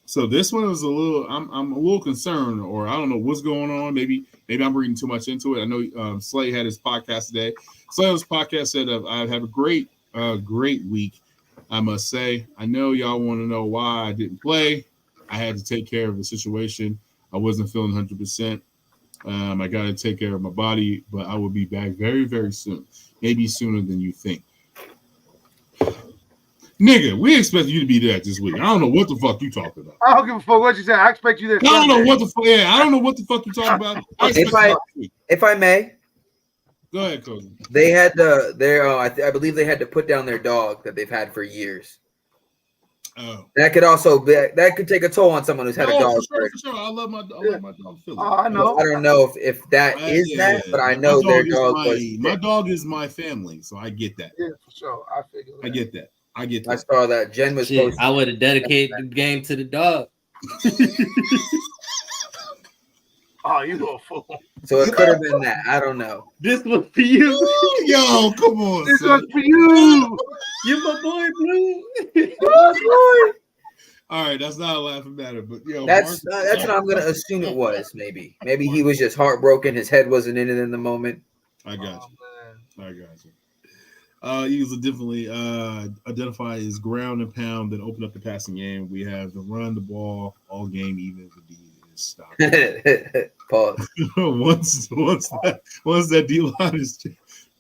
So this one was a little. I'm a little concerned, or I don't know what's going on. Maybe I'm reading too much into it. I know Slay had his podcast today. Slay's podcast said, "I have a great week. I must say. I know y'all want to know why I didn't play. I had to take care of the situation. I wasn't feeling 100%. I got to take care of my body, but I will be back very, very soon. Maybe sooner than you think." Nigga, we expect you to be there this week. I don't know what the fuck you talking about. I don't give a fuck what you said. I expect you there. I don't know what the fuck. Yeah, I don't know what the fuck you talking about. If I may, go ahead, Cozy. They had I believe they had to put down their dog that they've had for years. Oh, that could take a toll on someone who's had a dog. For sure. I love my dog Philly. I know. I don't know if that is that, but I know their dog was. My dog is my family, so I get that. Yeah, for sure. I get that. I saw that Jen was. I would have dedicated the game to the dog. Oh, you a fool. So it could have been that. I don't know. This was for you. Yo, come on. This was for you. You're my boy, Blue. All right, that's not a laughing matter, but that's what I'm gonna assume it was. Maybe he was just heartbroken. His head wasn't in it in the moment. I got you. Eagles will definitely identify as ground and pound that open up the passing game. We have to run the ball all game, even if the D is stopped. Pause. once that D line is.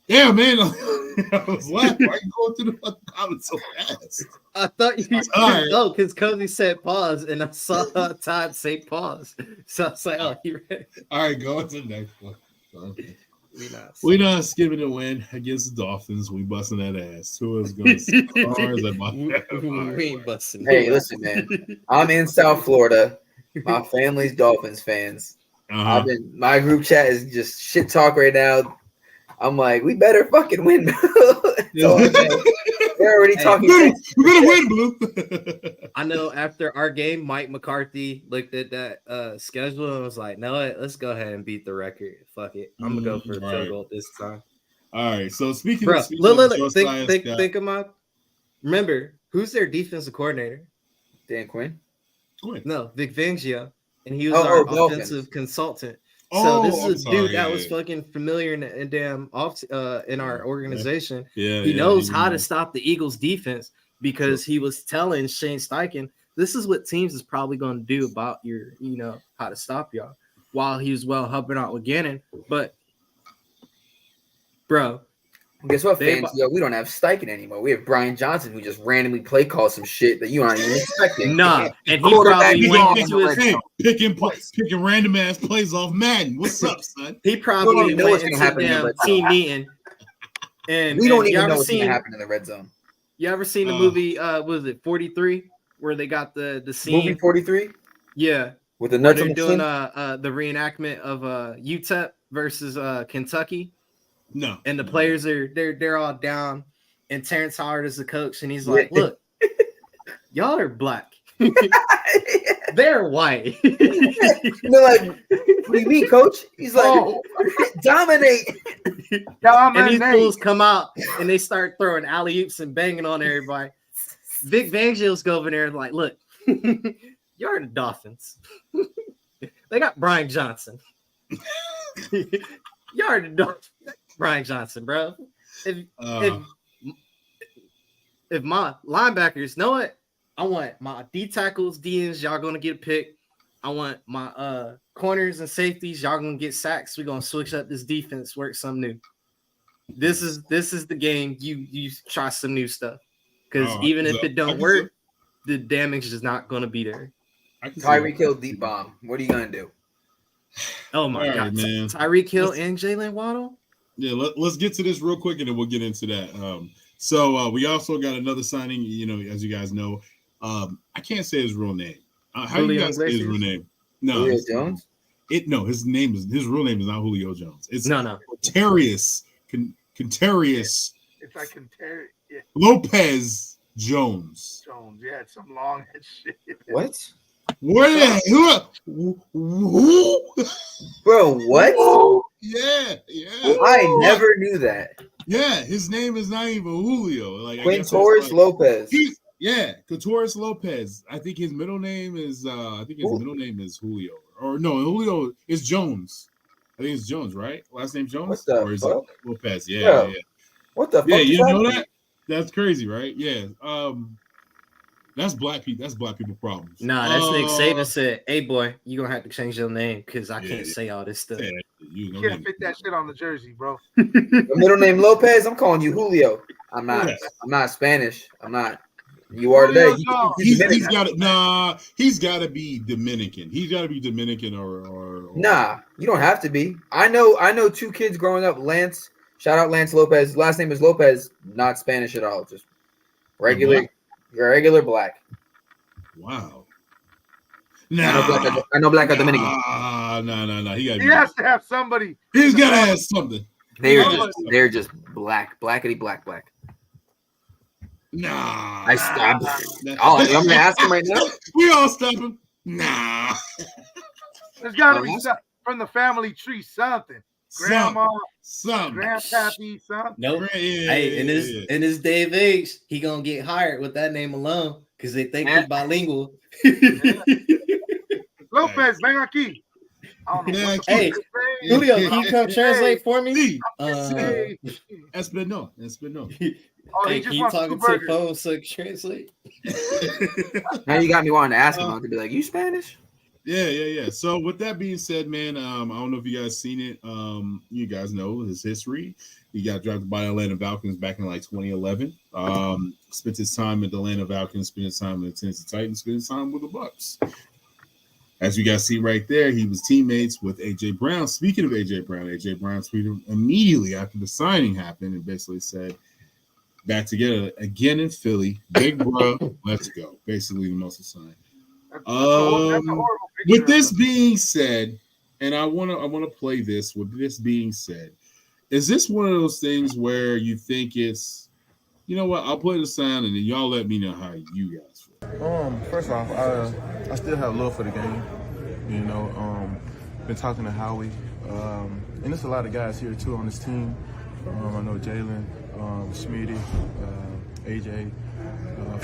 Yeah, man. I was laughing. Why are you going through the fucking comments so fast? I thought you no, because Cody said pause, and I saw Todd say pause. So I was like, oh, you ready? All right, go on to the next one. We not skipping a win against the Dolphins. We busting that ass. Tua's going to cars at my we ain't busting. Hey, listen, man. I'm in South Florida. My family's Dolphins fans. My group chat is just shit talk right now. I'm like, we better fucking win. They're already talking. We better win, Blue. I know after our game, Mike McCarthy looked at that schedule and was like, no, let's go ahead and beat the record. Fuck it. I'm going to go for a field goal this time. All right. So speaking of think of my remember, who's their defensive coordinator? Dan Quinn? No, Vic Fangio. And he was our offensive consultant. So this is a dude that was fucking familiar in our organization. He knows how to stop the Eagles defense because he was telling Shane Steichen, this is what teams is probably going to do about your, how to stop y'all, while he was helping out with Gannon. But bro, guess what, fans? We don't have Steichen anymore. We have Brian Johnson, who just randomly play calls some shit that you aren't even expecting. Nah, and he probably went into his picking random ass plays off Madden. What's up, son? He probably went into damn team meeting. And we don't even know what's gonna happen in the red zone. You ever seen the movie? Was it 43? Where they got the scene? Movie 43? Yeah, with the nuts on the doing the reenactment of UTEP versus Kentucky. No. And the players they're all down, and Terrence Howard is the coach, and he's like, "Look, y'all are black, they're white." They're like, "What do you mean, coach?" He's like, "Dominate." And these fools come out and they start throwing alley-oops and banging on everybody. Vic Fangio's go over there and like, "Look, you're the Dolphins. They got Brian Johnson. You're the Dolphins." Brian Johnson, bro. If my linebackers know it, I want my D tackles, DNs, y'all gonna get a pick. I want my corners and safeties, y'all gonna get sacks. We're gonna switch up this defense, work something new. This is the game. You try some new stuff. Because even if it don't work, the damage is not gonna be there. Tyreek Hill deep bomb. What are you gonna do? Oh my god, man. Tyreek Hill and Jalen Waddle. Yeah, let's get to this real quick, and then we'll get into that. So we also got another signing. As you guys know, I can't say his real name. How do you guys say his real name? No, Julio Jones. His real name is not Julio Jones. It's no. Contarious. It's like Contarious. Yeah. Lopez Jones. Yeah, it's some long head shit. What? Who? Bro, what? Yeah. I never knew that. Yeah, his name is not even Julio. Quintorris Lopez. Quintorris Lopez. I think his middle name is Julio. Or no, Julio is Jones. I think it's Jones, right? Last name Jones? What the or is fuck? it Lopez? Yeah. What the fuck? Yeah, you know that? That's crazy, right? Yeah. That's black people. That's black people problems. Nah, that's Nick Saban said, "Hey, boy, you gonna have to change your name because I can't say all this stuff." Yeah, you can't fit that shit on the jersey, bro. The middle name Lopez. I'm calling you Julio. I'm not. Yes. I'm not Spanish. I'm not. You are today. He's got it. Nah, he's got to be Dominican. He's got to be Dominican or. Nah, you don't have to be. I know two kids growing up. Lance, shout out Lance Lopez. Last name is Lopez. Not Spanish at all. Just regular. Regular black. Wow. I know black or Dominican. No. He has to have somebody. He's got to have something. They're just black. Blackity black. Nah. I'm going to ask him right now. We all stop him. Nah. There's got to be something from the family tree, something. Grandma, grandpappy, something. Nope. Hey, in his day of age, he gonna get hired with that name alone. because they think he's bilingual. Lopez, ven aquí. Hey, Julio, can you come translate for me? Espino. Hey, can you talk into the phone so I can translate? Now you got me wanting to ask him. To be like, you Spanish? Yeah. So with that being said, man, I don't know if you guys seen it. You guys know his history. He got drafted by Atlanta Falcons back in like 2011. Spent his time at the Atlanta Falcons, spent his time with the Tennessee Titans, spent his time with the Bucks. As you guys see right there, he was teammates with AJ Brown. Speaking of AJ Brown tweeted immediately after the signing happened and basically said, "Back together again in Philly, big bro, let's go." Basically, the most sign. With this being said, and I wanna play this. With this being said, is this one of those things where you think it's, you know what? I'll play the sound and then y'all let me know how you guys feel. First off, I still have love for the game. You know, been talking to Howie, and there's a lot of guys here too on this team. I know Jalen, Smitty, AJ,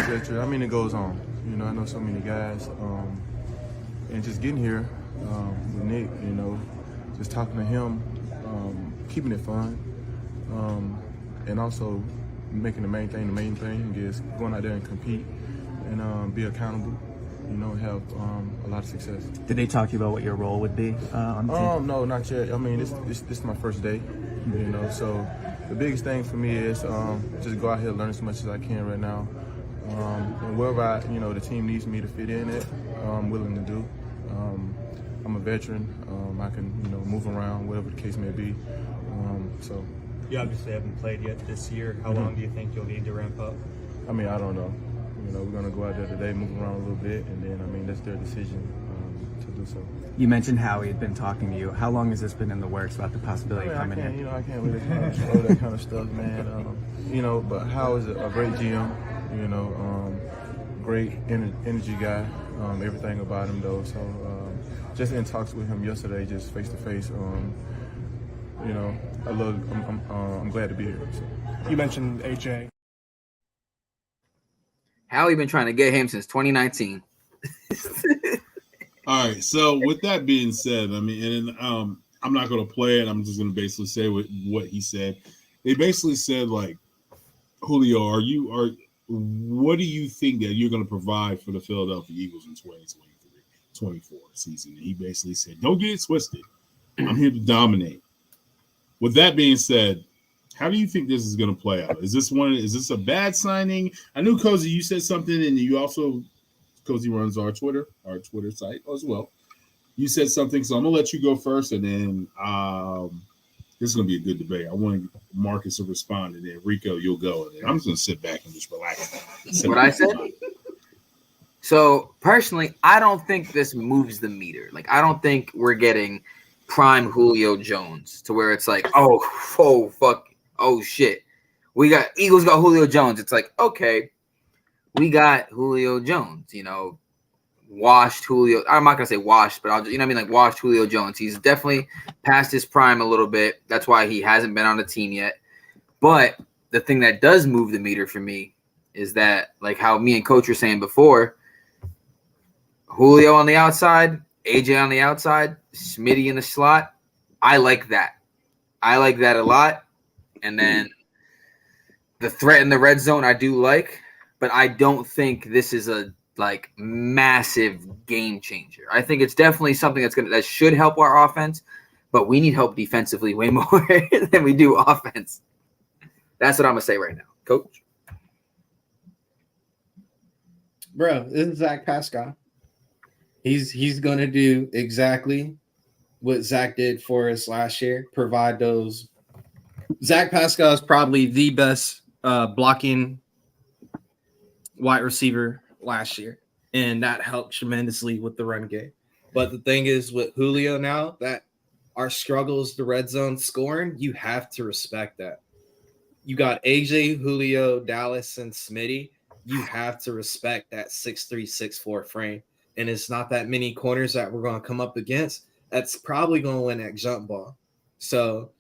Fletcher. I mean, it goes on. You know, I know so many guys, and just getting here with Nick. You know, just talking to him, keeping it fun, and also making the main thing is going out there and compete and be accountable. You know, have a lot of success. Did they talk to you about what your role would be on the team? No, not yet. I mean, this is my first day. You know, so the biggest thing for me is just go out here, learn as much as I can right now. And wherever the team needs me to fit in at, I'm willing to do. I'm a veteran. I can, move around, whatever the case may be. So. You obviously haven't played yet this year. How long do you think you'll need to ramp up? I mean, I don't know. We're going to go out there today, move around a little bit, and then, that's their decision to do so. You mentioned Howie had been talking to you. How long has this been in the works about the possibility of coming in? I can't really control that kind of stuff, man. But Howie is a great GM, great energy guy, everything about him, though. So just in talks with him yesterday, just face-to-face, I'm glad to be here. So. You mentioned AJ. Howie been trying to get him since 2019. All right. So with that being said, I mean, and I'm not going to play it. I'm just going to basically say what he said. They basically said, like, Julio, what do you think that you're going to provide for the Philadelphia Eagles in 2023-24 season? And he basically said, don't get it twisted. I'm here to dominate. With that being said, how do you think this is going to play out? Is this a bad signing? I knew Cozy, you said something, and you also, Cozy runs our Twitter site as well. You said something, so I'm gonna let you go first, and then this is gonna be a good debate. I want Marcus to respond, and then Rico, you'll go, and then I'm just gonna sit back and just relax. What I said. So personally, I don't think this moves the meter. Like, I don't think we're getting prime Julio Jones to where it's like, oh fuck. Oh shit, Eagles got Julio Jones. It's like, okay, we got Julio Jones, washed Julio. I'm not gonna say washed, but I'll just, like washed Julio Jones. He's definitely past his prime a little bit. That's why he hasn't been on the team yet. But the thing that does move the meter for me is that, like how me and Coach were saying before, Julio on the outside, AJ on the outside, Smitty in the slot. I like that. I like that a lot. And then the threat in the red zone, I do like, but I don't think this is a massive game changer. I think it's definitely something that should help our offense, but we need help defensively way more than we do offense. That's what I'm gonna say right now, Coach. Bro, this is Zach Pascal. He's gonna do exactly what Zach did for us last year. Provide those. Zach Pascal is probably the best blocking wide receiver last year, and that helped tremendously with the run game. But the thing is, with Julio now, that our struggles the red zone scoring, you have to respect that. You got AJ, Julio, Dallas, and Smitty. You have to respect that 6'3", 6'4" frame, and it's not that many corners that we're going to come up against. That's probably going to win that jump ball. So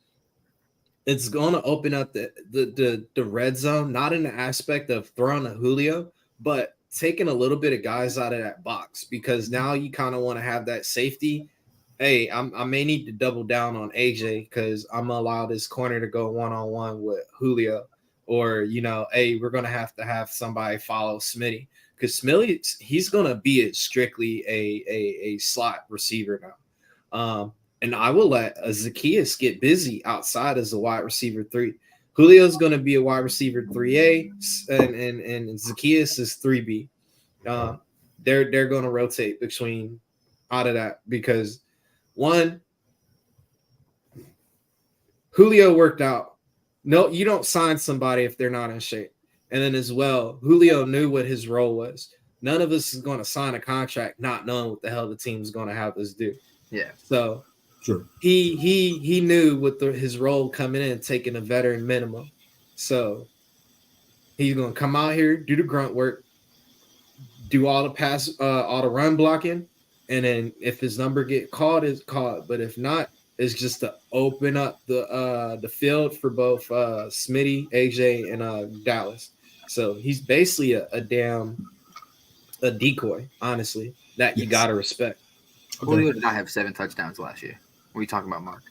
it's going to open up the red zone, not in the aspect of throwing a Julio, but taking a little bit of guys out of that box because now you kind of want to have that safety. Hey, I may need to double down on AJ because I'm gonna allow this corner to go one-on-one with Julio, or hey, we're gonna have somebody follow Smitty because Smitty, he's gonna be strictly a slot receiver now. And I will let Zacchaeus get busy outside as a wide receiver 3. Julio's going to be a wide receiver 3A, and Zacchaeus is 3B. They're going to rotate between out of that because one, Julio worked out. No, you don't sign somebody if they're not in shape. And then as well, Julio knew what his role was. None of us is going to sign a contract not knowing what the hell the team is going to have us do. Yeah. So sure. He knew what his role coming in, taking a veteran minimum. So he's gonna come out here, do the grunt work, do all the pass, all the run blocking, and then if his number get called, it's called. But if not, it's just to open up the field for both Smitty, AJ, and Dallas. So he's basically a decoy, honestly, that you gotta respect. Julio did not have 7 touchdowns last year. What are you talking about, Mark?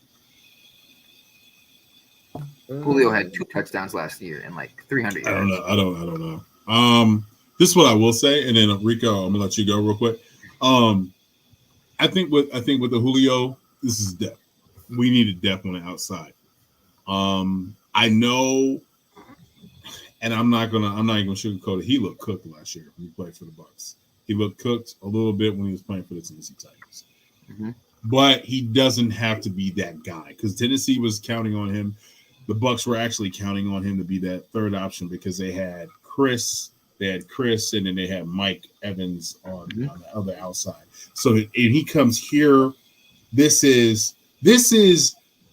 Julio had 2 touchdowns last year and like 300 yards. I don't know. This is what I will say, and then Rico, I'm gonna let you go real quick. I think with the Julio, this is depth. We needed depth on the outside. I know, and I'm not even gonna sugarcoat it. He looked cooked last year when he played for the Bucs. He looked cooked a little bit when he was playing for the Tennessee Titans. Mm-hmm. But he doesn't have to be that guy because Tennessee was counting on him. The Bucs were actually counting on him to be that third option because they had Chris, and then they had Mike Evans on the other outside. So and he comes here. This is.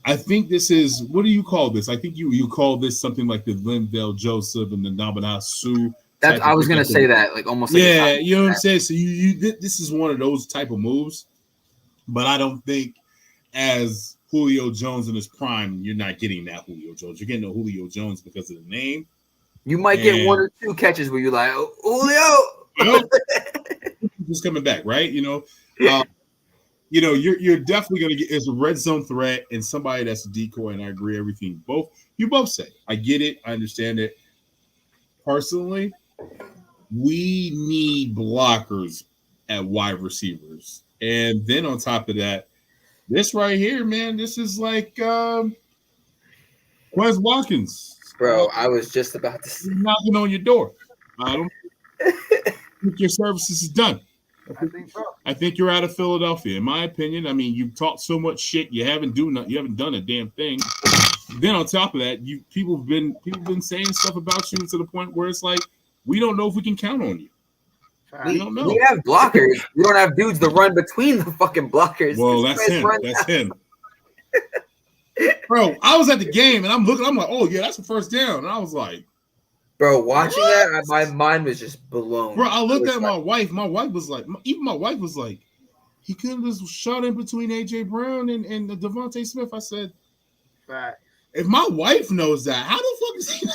I think this is. What do you call this? I think you call this something like the Linval Joseph and the Nabana Sue. I was gonna say that, like almost. Like you know what I'm saying. So this is one of those type of moves. But I don't think as Julio Jones in his prime, you're not getting that Julio Jones. You're getting a Julio Jones because of the name. You might get 1 or 2 catches where you're like, oh, Julio. Just coming back, right? You're definitely going to get as a red zone threat and somebody that's a decoy. And I agree everything you both say. I get it. I understand it. Personally, we need blockers at wide receivers. And then on top of that, this right here, man, this is like Quez Watkins. Bro, I was just about to say. Knocking on your door. I don't think your services is done. I think so. I think you're out of Philadelphia. In my opinion, I mean, you've talked so much shit, you haven't done a damn thing. Then on top of that, people have been saying stuff about you to the point where it's like, we don't know if we can count on you. We don't know. We have blockers. We don't have dudes to run between the fucking blockers. Well, that's him. Bro, I was at the game and I'm like, oh yeah, that's a first down. And I was like, bro, watching that, my mind was just blown. Bro, I looked at my wife. My wife was like, he could have just shot in between AJ Brown and Devontae Smith. I said, if my wife knows that, how the fuck is he not?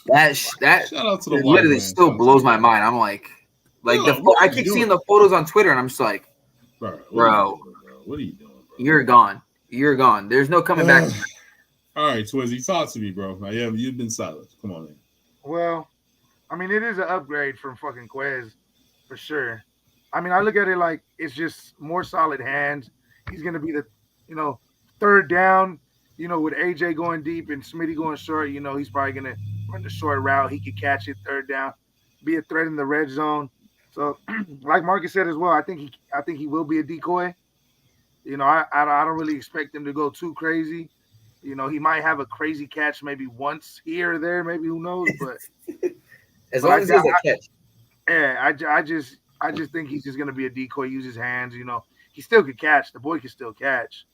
That shout out to the literally man. still blows my mind. I'm like I keep seeing the photos on Twitter, and I'm just like, bro, what are you doing, bro? You're gone. There's no coming back. All right, Twizzy, talk to me, bro. You've been silent. Come on, man. Well, I mean, it is an upgrade from fucking Quez, for sure. I mean, I look at it like it's just more solid hands. He's gonna be the, third down. With AJ going deep and Smitty going short, he's probably going to run the short route. He could catch it third down, be a threat in the red zone. So, like Marcus said as well, I think he will be a decoy. I don't really expect him to go too crazy. He might have a crazy catch maybe once here or there, maybe who knows. But as long as he's a catch. Yeah, I just think he's just going to be a decoy. Use his hands. He still could catch. The boy can still catch.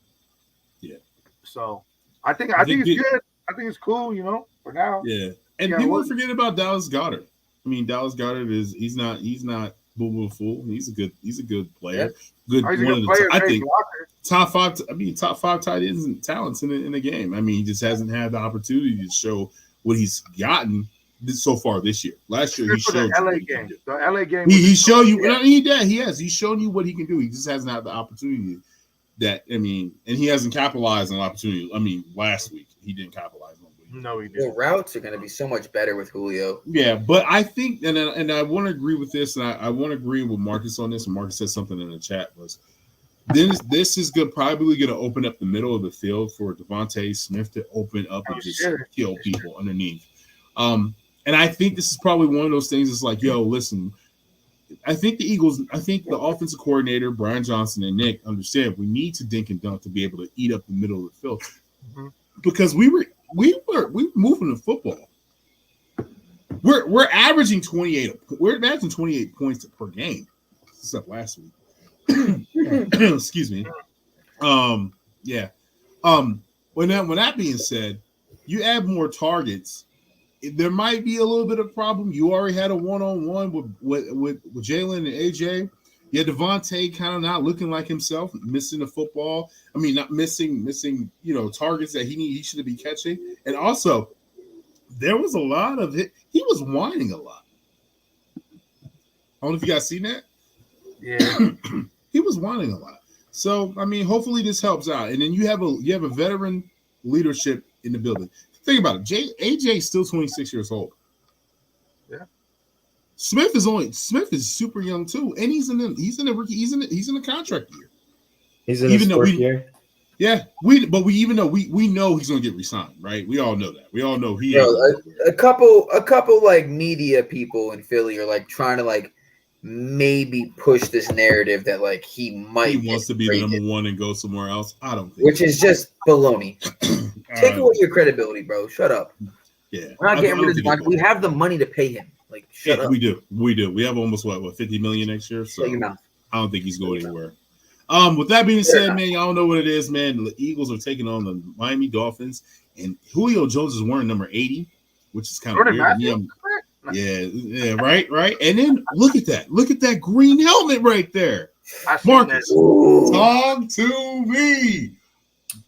Yeah. So. I think it's good. I think it's cool, for now. Yeah. And people forget about Dallas Goedert. I mean, Dallas Goedert he's not boo fool. He's a good player. Yeah. He's a good player. I think top five tight ends and talents in the game. I mean, he just hasn't had the opportunity to show what he's gotten so far this year. Last year he showed the LA you game. The LA game. He showed you. Yeah. He has. He's shown you what he can do. He just hasn't had the opportunity. And he hasn't capitalized on the opportunity. Last week he didn't capitalize on it. No, he didn't. The routes are going to be so much better with Julio. Yeah, but I think, and I want to agree with this, and I want to agree with Marcus on this. And Marcus said something in the chat was, this is probably going to open up the middle of the field for Devontae Smith to open up and just kill people underneath. And I think this is probably one of those things. It's like, yo, listen. I think the offensive coordinator, Brian Johnson and Nick, understand we need to dink and dunk to be able to eat up the middle of the field, because we were moving the football. We're averaging 28. We're averaging 28 points per game. Except last week. Excuse me. Yeah. When that being said, you add more targets. There might be a little bit of problem. You already had a one-on-one with Jalen and AJ. You had Devontae kind of not looking like himself, missing the football. Not missing, targets that he should be catching. And also, there was a lot of it. He was whining a lot. I don't know if you guys seen that. Yeah. He was whining a lot. So, hopefully this helps out. And then you have a veteran leadership in the building. Think about it. AJ is still 26 years old. Yeah. Smith is super young too, and he's in a contract year. He's in his fourth year. Yeah, we know he's going to get re-signed, right? We all know that. We all know he. A couple like media people in Philly are like trying to like maybe push this narrative that like he wants to be the number one and go somewhere else. I don't think, which is just baloney. Take away your credibility, bro. Shut up. Yeah, we're not getting rid of the money. We have the money to pay him. Like, shut up. We do. We have almost what 50 million next year. So I don't think he's going anywhere. With that being said, man, y'all know what it is, man. The Eagles are taking on the Miami Dolphins, and Julio Jones is wearing number 80, which is kind of weird. Yeah, right. And then look at that green helmet right there. Marcus, talk to me.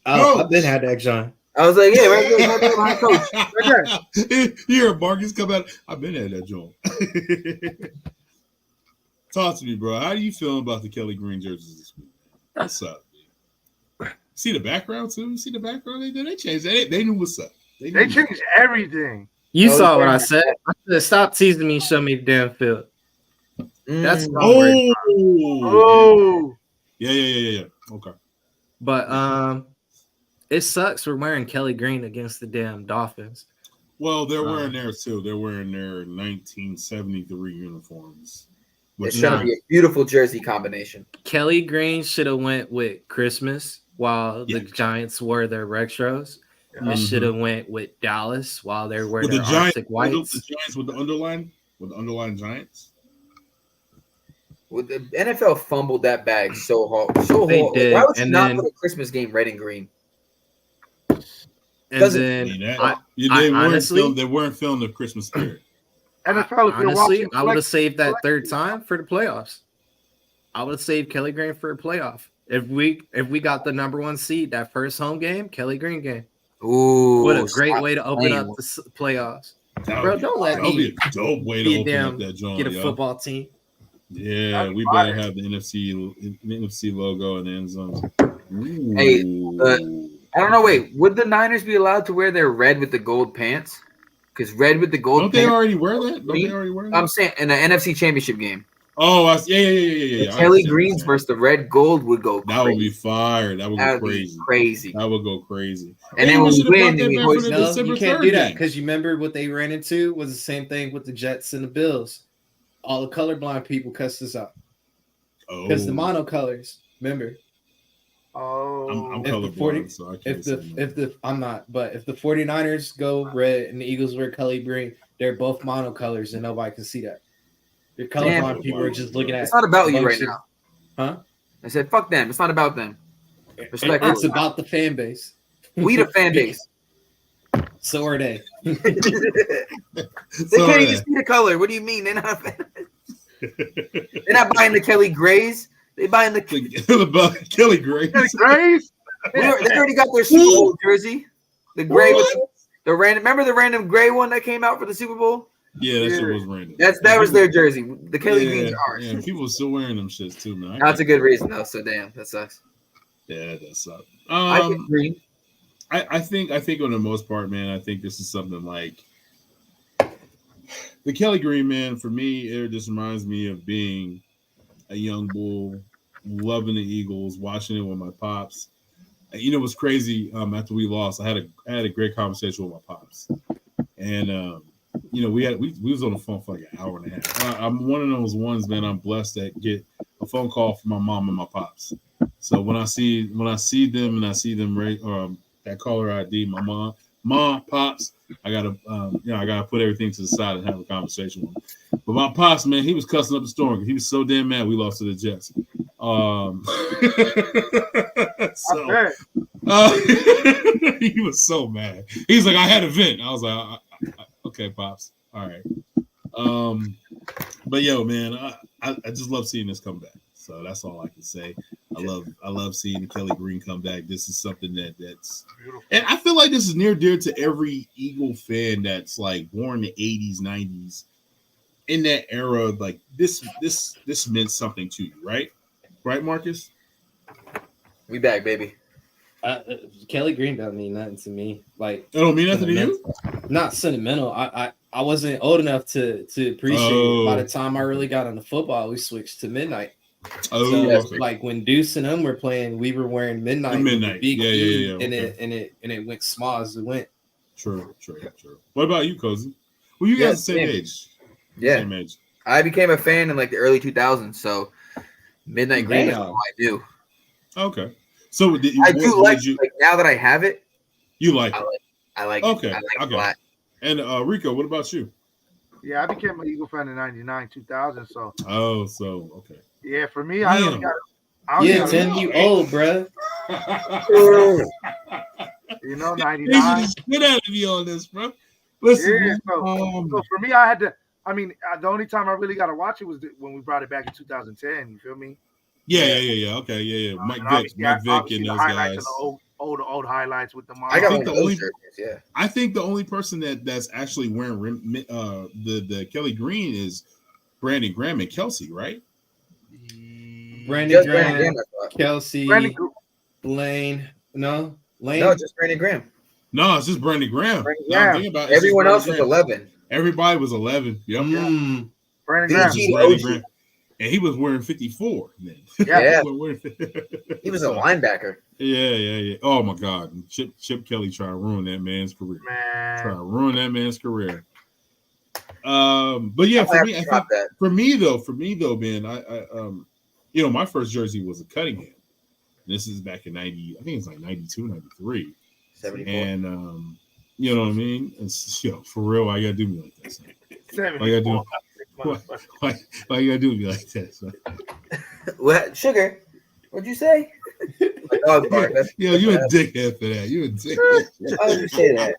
Oh, I've been had that, John. I was like, yeah, right there, my coach. Right there. Here, Marcus, come out. I've been at that joint. Talk to me, bro. How do you feel about the Kelly Green jerseys this week? What's up, man? See the background too? You see the background? They changed that. They knew what's up. They changed everything. You saw what I said. I said, stop teasing me. Show me the damn field. That's Yeah. Okay. But it sucks we're wearing Kelly Green against the damn Dolphins. Well, they're wearing theirs too. They're wearing their 1973 uniforms. It's gonna be a beautiful jersey combination. Kelly Green should have went with Christmas while the Giants wore their retros. It should have went with Dallas while they were their Arctic Whites. The Giants with the underlying Giants. Well, the NFL fumbled that bag so hard. They did. Why would you not put a Christmas game red and green? And then they weren't filming the Christmas spirit. Honestly, I would have saved that third time for the playoffs. I would have saved Kelly Green for a playoff. If we got the number one seed that first home game, Kelly Green game. Ooh, what a great way to open up the playoffs. Bro, don't let me be a dope way to open up that joint. Get a football team. Yeah, we better have the NFC logo in the end zone. Ooh. Hey, I don't know. Wait, would the Niners be allowed to wear their red with the gold pants? Because red with the gold. Don't they already wear that? I'm saying in the NFC Championship game. Oh, yeah. The Kelly Greens versus the red gold would go crazy. That would be fire. That would go crazy. That would go crazy. And then when we win, you can't do that because you remember what they ran into was the same thing with the Jets and the Bills. All the colorblind people cussed us out because the monocolors. Remember? Oh, I'm colorblind, so I can't say I'm not, but if the 49ers go red and the Eagles wear Kelly Green, they're both monocolors and nobody can see that. Your colorblind people are just looking at. It's not about you right now, huh? I said, fuck them. It's not about them. It's about the fan base. We the fan base. So are they. They can't even see the color. What do you mean? They're not buying the Kelly Grays. They buying the Kelly Grays. They already got their Super Bowl jersey. The gray with Remember the random gray one that came out for the Super Bowl? Yeah, that shit was random. That was their jersey. The Kelly Greens are ours. Yeah, people are still wearing them shits too, man. That's a good reason though. So damn, that sucks. Yeah, that sucks. I agree. I think on the most part, man, I think this is something like the Kelly Green, man. For me, it just reminds me of being a young bull, loving the Eagles, watching it with my pops. And, you know what's crazy? After we lost, I had a great conversation with my pops, and you know we was on the phone for like an hour and a half. I'm one of those ones, man. I'm blessed to get a phone call from my mom and my pops. So when I see them and I see them that caller ID, my mom, pops, I gotta I gotta put everything to the side and have a conversation with him. But my pops, man, he was cussing up the storm. He was so damn mad we lost to the Jets. He was so mad. He's like, I had a vent. I was like, okay, pops, all right. But yo, man, I just love seeing this come back. So that's all I can say. I love seeing the Kelly Green come back. This is something that's beautiful. And I feel like this is near dear to every Eagle fan that's like born in the 80s, 90s. In that era, like this meant something to you, right? Right, Marcus? We back, baby. Kelly Green doesn't mean nothing to me. Like, it don't mean nothing to you? Not sentimental. I wasn't old enough to appreciate it. By the time I really got into football, we switched to midnight. Okay. Like when Deuce and them were playing, we were wearing midnight. Yeah. And it went small as it went. True. What about you, Cozy? Well, you guys the same age. Yeah. Same age. I became a fan in like the early 2000s, so Midnight Green is all I do. Okay. So I do like now that I have it. You like it? I like okay. it. I like it a lot. And Rico, what about you? Yeah, I became an Eagle fan in 99, 2000. So. Okay. Yeah, for me, I only got. Tim, you old, bro. You know, 99. Get out of me on this, bro. Listen. Yeah, so for me, I had to. I mean, the only time I really got to watch it was when we brought it back in 2010. You feel me? Yeah. Okay, yeah. Mike Vick, and those guys. The old highlights with the mom. I think the only person that's actually wearing the Kelly Green is Brandon Graham and Kelsey, right? Brandon Graham, Kelsey, Blaine. No, Lane. No, just Brandon Graham. No, it's just Brandon Graham. Everyone else was 11. Everybody was 11. Yep. Brandon Graham. And he was wearing 54 then. Yeah. He was a linebacker. Yeah. Oh my God. Chip Kelly trying to ruin that man's career. But yeah, for me though, man, I my first jersey was a Cunningham. This is back in 90, I think it's like 92, 93. 74. And you know what I mean? And for real, why you gotta do me like that? Son? Why you gotta do me like that? Son? What sugar? What'd you say? Yo, you a dickhead for that. You a dickhead. Why would you say that?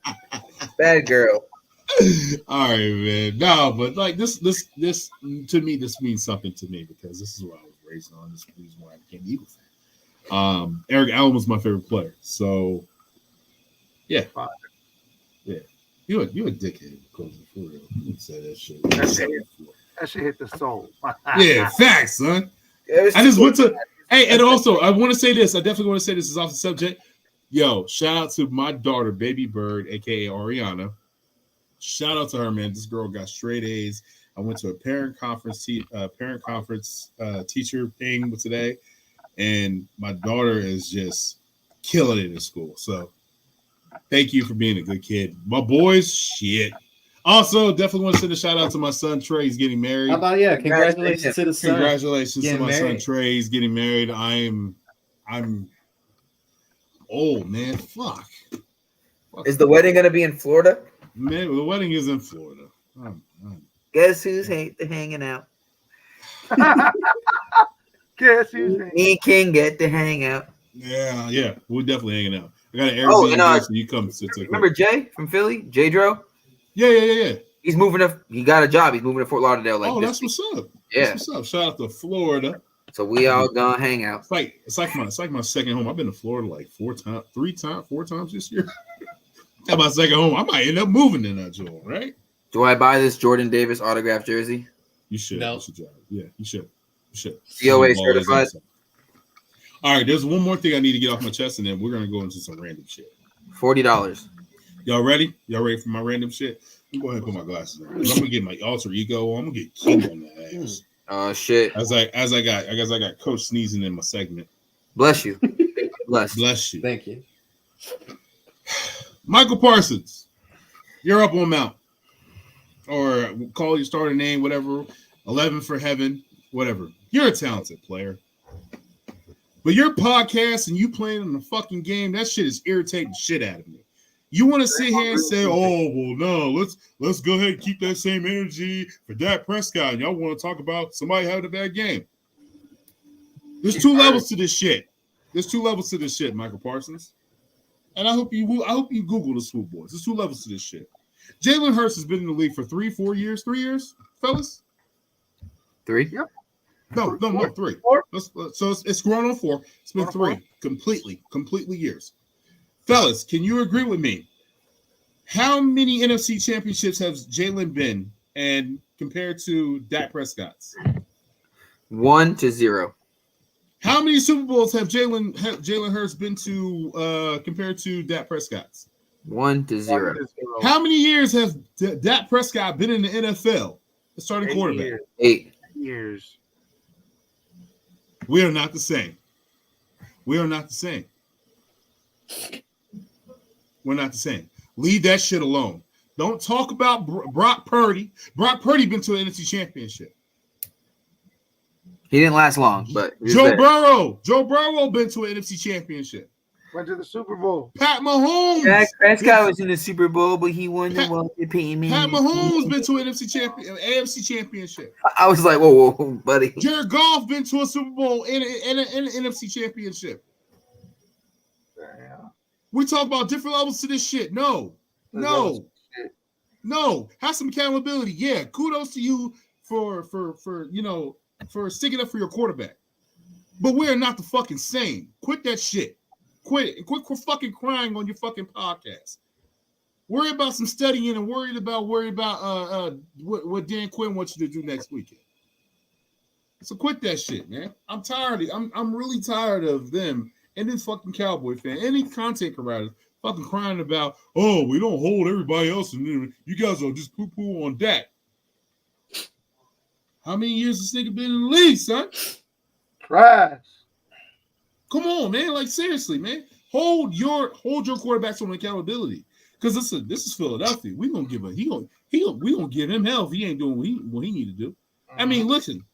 Bad girl. All right, man. No, but like this to me, this means something to me because this is what I was raised on. This is the reason why I became Eagle fan. Eric Allen was my favorite player. So yeah. You a dickhead, for real. You didn't say that shit. That shit hit the soul. Yeah, facts, son. I just went to and also I want to say this. I definitely want to say this is off the subject. Yo, shout out to my daughter, Baby Bird, aka Ariana. Shout out to her, man. This girl got straight A's. I went to a parent conference teacher thing today, and my daughter is just killing it in school. So thank you for being a good kid. My boys, shit. Also, definitely want to send a shout out to my son Trey. He's getting married. How about congratulations to the son. Congratulations to my son Trey. He's getting married. I'm old, man. Fuck. Is the wedding gonna be in Florida? Man, the wedding is in Florida. Guess who's hanging out? Guess who's hanging out? Me and King get to hang out. Yeah. We're definitely hanging out. I got an Airbnb, so you come. Remember Jay from Philly? Jay Dro? Yeah. He's moving he got a job. He's moving to Fort Lauderdale. That's what's up. Yeah. That's what's up. Shout out to Florida. So we all gonna hang out. It's like my second home. I've been to Florida like 4 times this year. Got my second home. I might end up moving in that joint, right? Do I buy this Jordan Davis autographed jersey? You should. No. You should drive. Yeah, you should. You should. COA certified. All right, there's one more thing I need to get off my chest, and then we're gonna go into some random shit. $40. Y'all ready? Y'all ready for my random shit? Go ahead and put my glasses on. I'm gonna get my alter ego. I'm gonna get King on the ass. Oh shit! As I got Coach sneezing in my segment. Bless you. Bless you. Thank you. Michael Parsons, you're up on Mount, or call your starting name, whatever. 11 for heaven, whatever. You're a talented player, but your podcast and you playing in the fucking game, that shit is irritating shit out of me. You want to sit here and say, "Oh, well, no, let's go ahead and keep that same energy for Dak Prescott." And y'all want to talk about somebody having a bad game? There's two levels to this shit. Michael Parsons. And I hope you Google the Swoop Boys. There's two levels to this shit. Jalen Hurts has been in the league for 3 years, fellas. 3. Yep. No, 3. So it's grown on 4. It's been 3 completely years. Fellas, can you agree with me? How many NFC championships has Jalen been, and compared to Dak Prescott's? 1-0. How many Super Bowls have Jalen Hurts been to compared to Dak Prescott's? 1-0. How many years has Dak Prescott been in the NFL? The starting quarterback. 8 years. We are not the same. We're not the same. Leave that shit alone. Don't talk about Brock Purdy. Brock Purdy been to an NFC championship. He didn't last long, but Joe Burrow been to an NFC championship. Went to the Super Bowl. Pat Mahomes. Dak Prescott was in the Super Bowl, but he won the Walter Payton. Pat Mahomes been to an AFC championship. I was like, whoa, buddy. Jared Goff been to a Super Bowl and an NFC championship. Damn. We talk about different levels to this shit. No. Have some accountability. Yeah, kudos to you for sticking up for your quarterback. But we are not the fucking same. Quit that shit. Quit it. And quit fucking crying on your fucking podcast. Worry about some studying and worry about what Dan Quinn wants you to do next weekend. So quit that shit, man. I'm tired. I'm really tired of them and this fucking Cowboy fan, any content creators fucking crying about, oh, we don't hold everybody else, and you guys are just poo-poo on Dak. How many years this nigga been in the league, son? Trash. Come on, man. Like, seriously, man. Hold your quarterbacks on accountability. Because this is Philadelphia. We gonna give give him hell if he ain't doing what he need to do. I mean, listen,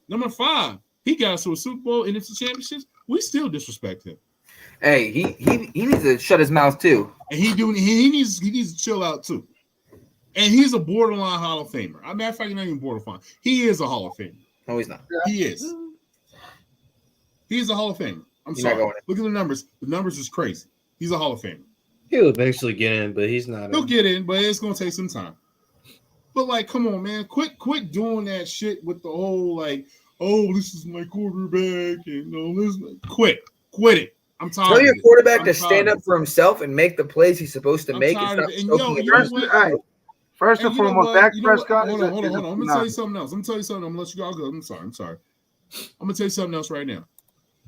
number 5, he got us to a Super Bowl and NFC championships. We still disrespect him. Hey, he needs to shut his mouth too. And he needs to chill out too. And he's a borderline Hall of Famer. As a matter of fact, he's not even borderline. He is a Hall of Famer. No, he's not. He is. He's a Hall of Famer. I'm sorry. Look at the numbers. The numbers is crazy. He's a Hall of Famer. He'll eventually get in, but he's not. He'll get in, but it's gonna take some time. But like, come on, man, quit doing that shit with the whole like, oh, this is my quarterback, and quit it. I'm tired. Tell your quarterback to stand up for himself and make the plays he's supposed to make. First and foremost, Dak Prescott. Hold on. I'm gonna tell you something else. I'm gonna let you go. I'm sorry. I'm gonna tell you something else right now.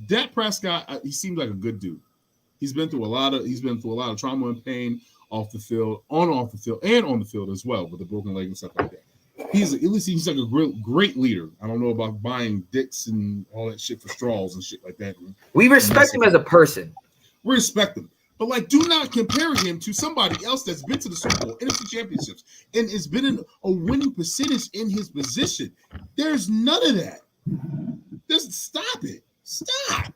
Dak Prescott, he seems like a good dude. He's been through a lot of trauma and pain off the field, off the field, and on the field as well with the broken leg and stuff like that. He's like a great leader. I don't know about buying dicks and all that shit for straws and shit like that. We respect him as a person. We respect him. But like, do not compare him to somebody else that's been to the Super Bowl, NFC championships, and has been in a winning percentage in his position. There's none of that. Just stop it. Stop.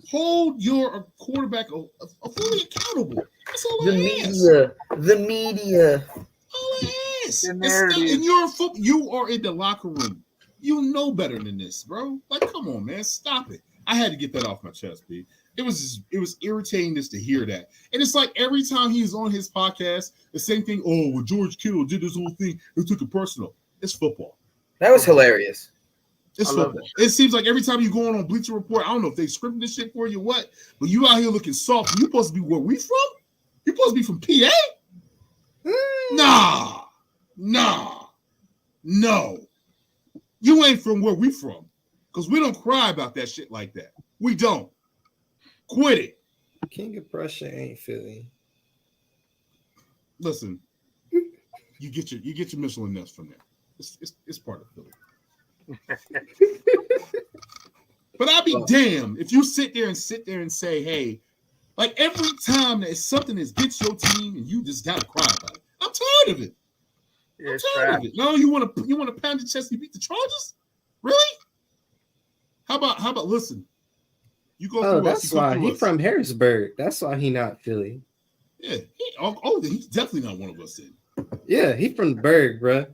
Hold your quarterback fully accountable. That's all The media. All it is. And you are in the locker room. You know better than this, bro. Like, come on, man. Stop it. I had to get that off my chest, B. It was irritating just to hear that. And it's like every time he's on his podcast, the same thing. Oh, well, George Kittle did this whole thing. He took it personal. It's football. That was hilarious. It's football. It seems like every time you go on Bleacher Report, I don't know if they scripted this shit for you or what, but you out here looking soft. You supposed to be where we from? You supposed to be from PA? Nah. No. You ain't from where we from. Because we don't cry about that shit like that. We don't. Quit it. King of Prussia ain't Philly. Listen, you get your Michelin nest from there. It's part of Philly. But I'll be damned if you sit there and say, hey, like every time that something that gets your team and you just gotta cry about it. I'm tired of it. I'm tired of it. No, you want to pound your chest and beat the Chargers? Really? How about listen? You go through that's why he's from Harrisburg. That's why he not Philly. Yeah, he's definitely not one of us then. Yeah, he from the Berg, bro.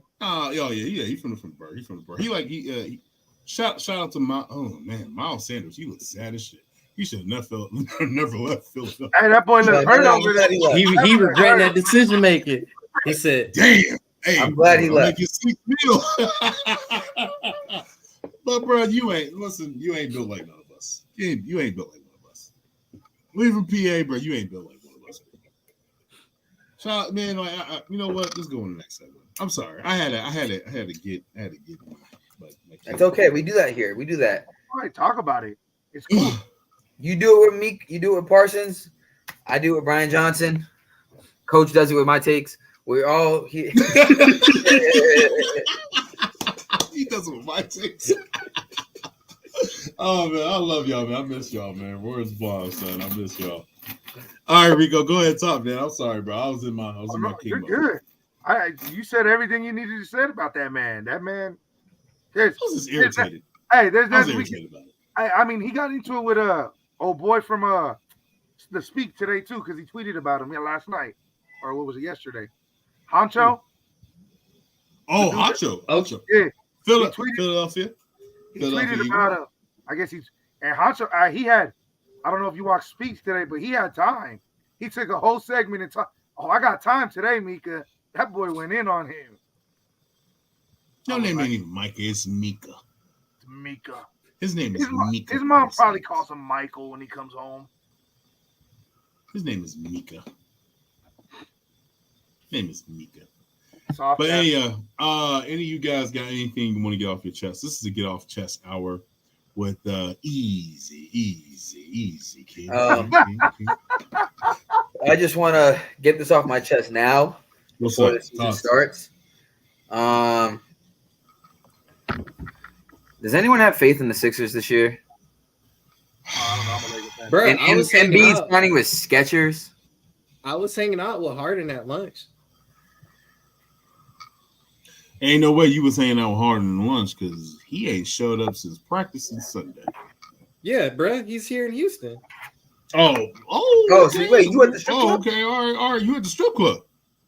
He's from the Berg. He's from the Berg. He shout out to Miles Sanders. He looks sad as shit. He should have never left Philadelphia. Hey, that boy looks hurt over there. He regretting that decision making. He said, "Damn, hey, I'm glad he left." But bro, you ain't built like none of us. You ain't built like one of us. We from PA, bro. You ain't built like one of us. Shout out, man. You know what? Let's go on the next segment. I'm sorry. I had to get one. But it's okay. We do that here. We do that. All right, talk about it. It's cool. You do it with Meek. You do it with Parsons. I do it with Brian Johnson. Coach does it with my takes. We're all here. He does it with my takes. Oh man, I love y'all, man. I miss y'all, man. Words bond, son. I miss y'all. All right, Rico, go ahead and talk, man. I'm sorry, bro. I was in my You're good. You said everything you needed to say about that man. That man. I was just irritated. I was irritated about it. I mean, he got into it with old boy from the Speak today too, because he tweeted about him last night, or what was it, yesterday? Honcho. Oh, Honcho. Yeah. Philadelphia. He tweeted about him. I guess and Honcho. He had. I don't know if you watched Speaks today, but he had time. He took a whole segment and talked. Oh, I got time today, Mika. That boy went in on him. Your name ain't even Micah. It's Mika. It's Mika. His name is Mika. His mom probably calls him Michael when he comes home. His name is Mika. Soft but hey, any of you guys got anything you want to get off your chest? This is a get off chest hour with easy kid. I just want to get this off my chest now before the season starts. Does anyone have faith in the Sixers this year? I don't know. Bro, And Embiid's signing with Skechers. I was hanging out with Harden at lunch. Ain't no way you was hanging out with Harden at lunch because he ain't showed up since practice on Sunday. Yeah, bro, he's here in Houston. Oh, so wait, you at the strip club? Okay, all right, you at the strip club?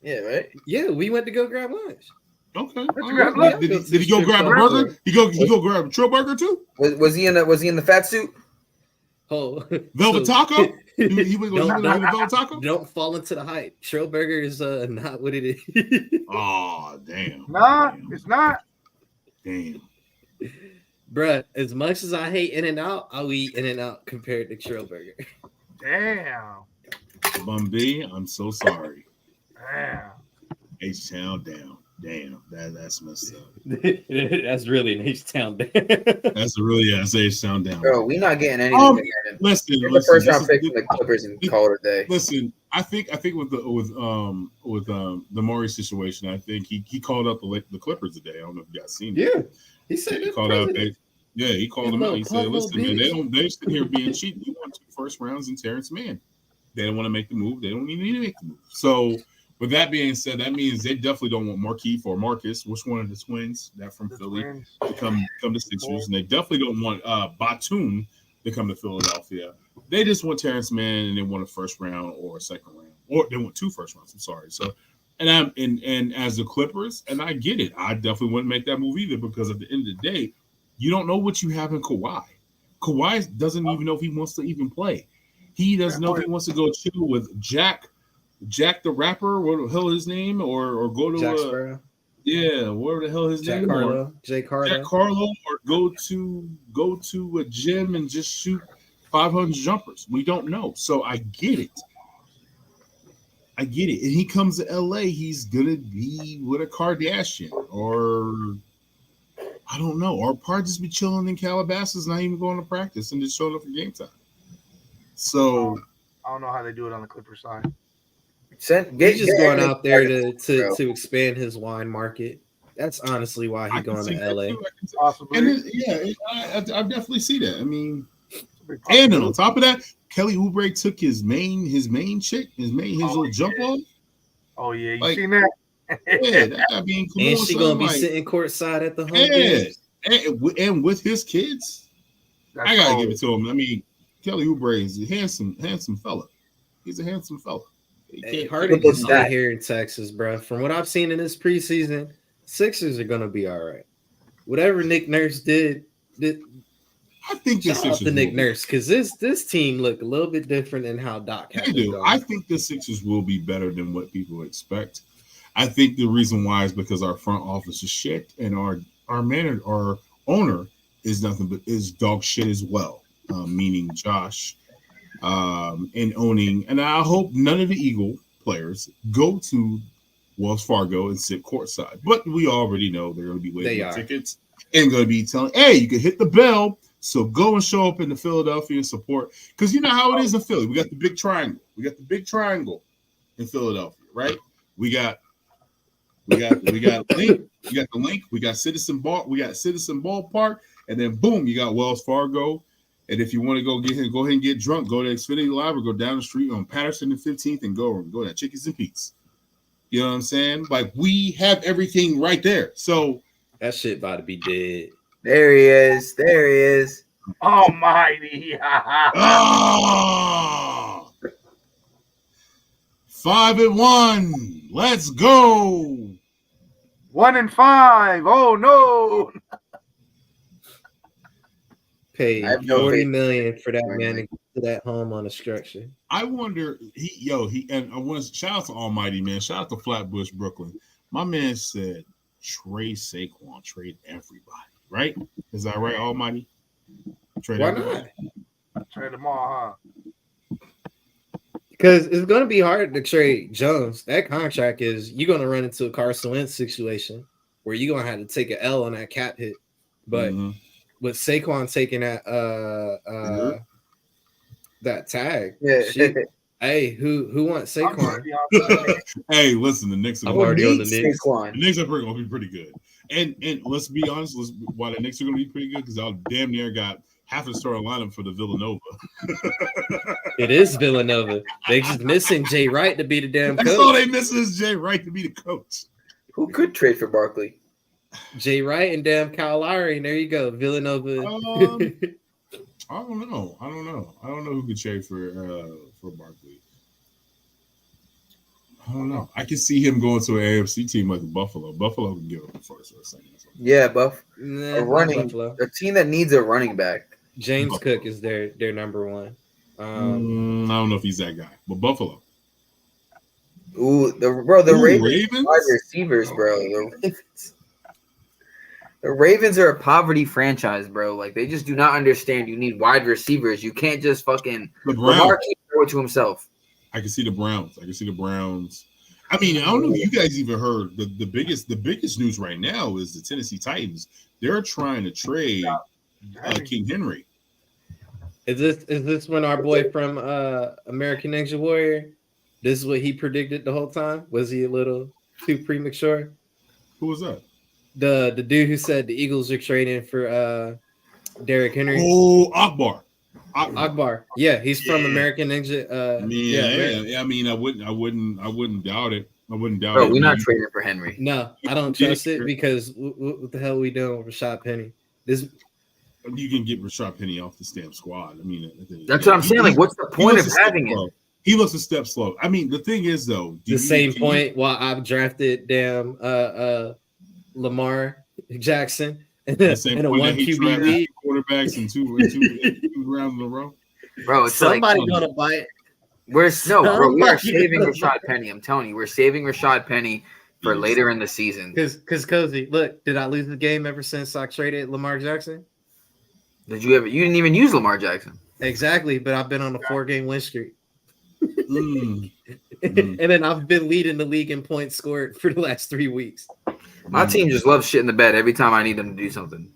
Yeah, right. Yeah, we went to go grab lunch. Okay. Right. Did he go grab a burger? He go grab a Trill burger too? Was he in the fat suit? Oh, Velvet Taco? He was in the Velvet Taco? Don't fall into the hype. Trill burger is not what it is. Oh, damn. Nah, it's not. Damn. Bruh, as much as I hate In-N-Out, I'll eat In-N-Out compared to Trill burger. Damn. Bum B, I'm so sorry. Damn. H-Town down. Damn, that's messed up. That's really an H-Town down. That's H-Town down. Bro, we not getting anything. Listen, the first round pick from the Clippers and call it a day. Listen, I think with the Murray situation, I think he called up the Clippers today. I don't know if you guys seen it. Yeah, he said he called out. He called them out. He said, "Listen, man, they're sitting here being cheap. We want 2 first rounds and Terrence Mann. They don't want to make the move. They don't even need to make the move." So, with that being said, that means they definitely don't want Markieff or Marcus, which one of the twins that from Philly, to come to Sixers, and they definitely don't want Batum to come to Philadelphia. They just want Terrence Mann, and they want a first round or a second round, or they want 2 first rounds. I'm sorry. So, and as the Clippers, and I get it, I definitely wouldn't make that move either because at the end of the day, you don't know what you have in Kawhi. Kawhi doesn't even know if he wants to even play. He doesn't know if he wants to go chill with Jack the Rapper, what the hell is his name, or go to Jack Sparrow. Yeah, whatever the hell his name was. Jack Harlow. Or go to a gym and just shoot 500 jumpers. We don't know. So I get it. And he comes to LA, he's gonna be with a Kardashian, or I don't know, or probably just be chilling in Calabasas, not even going to practice and just showing up for game time. So I don't know how they do it on the Clippers side. He's just going out there to expand his wine market. That's honestly why he's going to LA. And I definitely see that. I mean, and then on top of that, Kelly Oubre took his main chick, his little jump off. Oh yeah, you seen that? Yeah, that being cool. And she gonna be sitting courtside at the home games. And with his kids. I gotta give it to him. I mean, Kelly Oubre is a handsome fella. He's a handsome fella. Hey, Harden is out here in Texas, bro. From what I've seen in this preseason, Sixers are gonna be all right. Whatever Nick Nurse did I think the Sixers. The Nick Nurse, because this team looked a little bit different than how Doc had it going. I think the Sixers will be better than what people expect. I think the reason why is because our front office is shit, and our owner is dog shit as well. Meaning Josh, and owning. And I hope none of the Eagle players go to Wells Fargo and sit courtside. But we already know they're going to be waiting for tickets and going to be telling, hey, you can hit the bell. So go and show up in the Philadelphia and support. Because you know how it is in Philly. We got the big triangle. In Philadelphia, right? We got Link. We got the Link. We got Citizen Ballpark. And then boom, you got Wells Fargo. And if you want to go ahead and get drunk, go to Xfinity Live or go down the street on Patterson and 15th and go to Chickies and Pete's. You know what I'm saying? Like, we have everything right there. So that shit about to be dead. There he is. Almighty. 5-1. Let's go. 1-5. Oh no. Paid $40 million for that man to get to that home on a structure. I wonder, and I want to shout out to Almighty, man. Shout out to Flatbush, Brooklyn. My man said, trade Saquon, trade everybody. Right? Is that right, Almighty? Why not? Trade them all, huh? Because it's going to be hard to trade Jones. That contract you're going to run into a Carson Wentz situation where you're going to have to take an L on that cap hit. But with Saquon taking that tag, hey, who wants Saquon? Hey, listen, the Knicks are already on the Knicks. The Knicks are going to be pretty good. And let's be honest, why the Knicks are going to be pretty good, because I damn near got half the starting lineup for the Villanova. It is Villanova. They just missing Jay Wright to be the damn coach. That's all they missing is Jay Wright to be the coach. Who could trade for Barkley? Jay Wright and damn Kyle Lowry, and there you go, Villanova. I don't know. I don't know who could trade for Barkley. I don't know. I can see him going to an AFC team like the Buffalo. Buffalo can give him the first or a second. Yeah, a team that needs a running back. James Cook is their number one. I don't know if he's that guy, but Buffalo. The Ravens wide receivers, bro. The Ravens are a poverty franchise, bro. Like, they just do not understand. You need wide receivers. You can't just fucking Lamar can't throw it to himself. I can see the Browns. I mean, I don't know if you guys even heard the biggest news right now is the Tennessee Titans. They're trying to trade King Henry. Is this when our boy from American Ninja Warrior? This is what he predicted the whole time? Was he a little too premature? Who was that? The dude who said the Eagles are trading for Derrick Henry. Oh, Akbar. Yeah, he's from American Ninja. I mean, I wouldn't doubt it. I wouldn't doubt it. Bro, we're not trading for Henry. No, I don't trust it because what the hell are we doing with Rashad Penny? You can get Rashad Penny off the stamp squad. I mean, that's what I'm saying. Like, what's the point of having him? He looks a step slow. I mean, the thing is, though, the same point while I've drafted Lamar Jackson and a 1 QB league quarterbacks in two rounds in a row. Bro, it's somebody gonna bite. We are saving Rashad Penny. I'm telling you, we're saving Rashad Penny for later in the season. Because Cozy, look, did I lose the game ever since I traded Lamar Jackson? Did you ever? You didn't even use Lamar Jackson. Exactly, but I've been on a 4-game win streak. Mm. And then I've been leading the league in points scored for the last 3 weeks. My team just loves shit in the bed every time I need them to do something.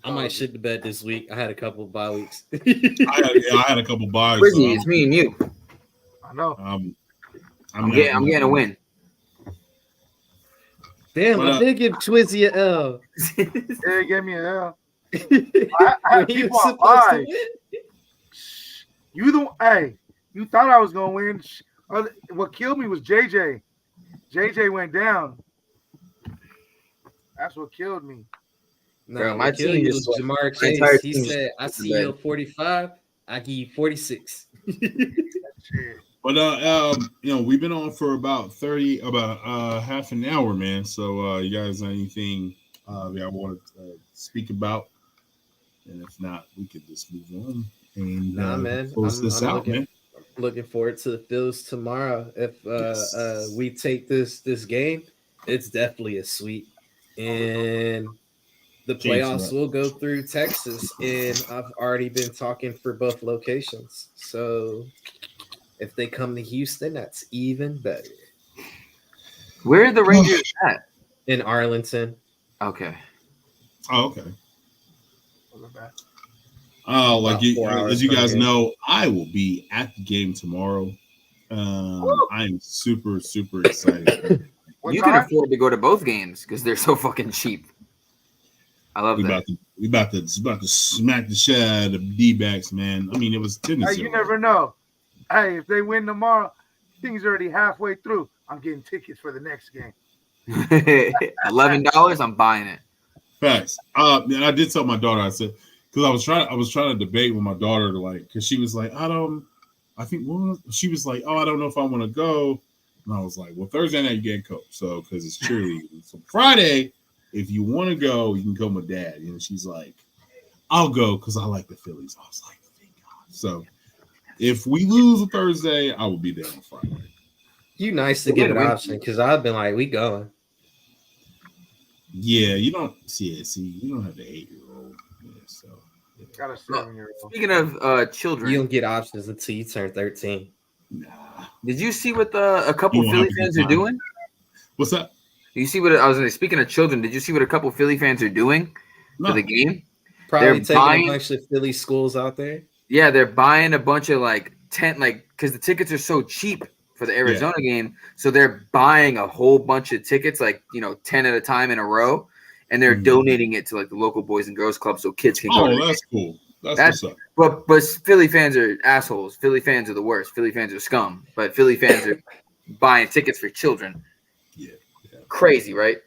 I might shit the bed this week. I had a couple of bye weeks. I had a couple buys. Rizzy, it's me and you. I know. I'm getting a win. Damn, I did give Twizzy an L. Yeah, he gave me an L. I When he people was on supposed to buys. win. You don't. Hey, you thought I was gonna win. What killed me was JJ. JJ went down. That's what killed me. No, Bro, my team was Jamar Chase. He said, "I see you at 45. I give you 46." But we've been on for about half an hour, man. So you guys have anything y'all want to speak about? And if not, we could just move on and man. close this out, man. Looking forward to the Phils tomorrow. If we take this game, it's definitely a sweep. And the playoffs will go through Texas, and I've already been talking for both locations. So if they come to Houston, that's even better. Where are the Rangers at? In Arlington. Okay. Oh, okay. As you guys know, I will be at the game tomorrow. I'm super, super excited. You can afford to go to both games because they're so fucking cheap. I love that. We about to smack the shit out of the D-backs, man. I mean, it was 10-0. Hey, you never know. Hey, if they win tomorrow, things already halfway through. I'm getting tickets for the next game. $11, I'm buying it. Facts. And I did tell my daughter. I said because I was trying to debate with my daughter, because she was like, she was like, oh, I don't know if I want to go. And I was like, well, Thursday night you get coach, so because it's cheerleading. So Friday, if you want to go, you can go with Dad. And she's like, I'll go because I like the Phillies. I was like, thank God. So if we lose on Thursday, I will be there on Friday. You nice to give an option because I've been like, we going. Yeah, you don't see. You don't have the 8-year-old. Yeah, so got a 7-year-old. Speaking of children, you don't get options until you turn 13. Nah. Did you see what a couple Philly fans are doing? What's that? You see what I was going to speaking of children? Did you see what a couple Philly fans are doing for the game? Probably taking a bunch of Philly schools out there. Yeah, they're buying a bunch of because the tickets are so cheap for the Arizona game, so they're buying a whole bunch of tickets, 10 at a time in a row, and they're donating it to the local Boys and Girls Club so kids can go. Oh, that's cool. That's what's up. But Philly fans are assholes. Philly fans are the worst. Philly fans are scum. But Philly fans are buying tickets for children. Yeah. Crazy, right?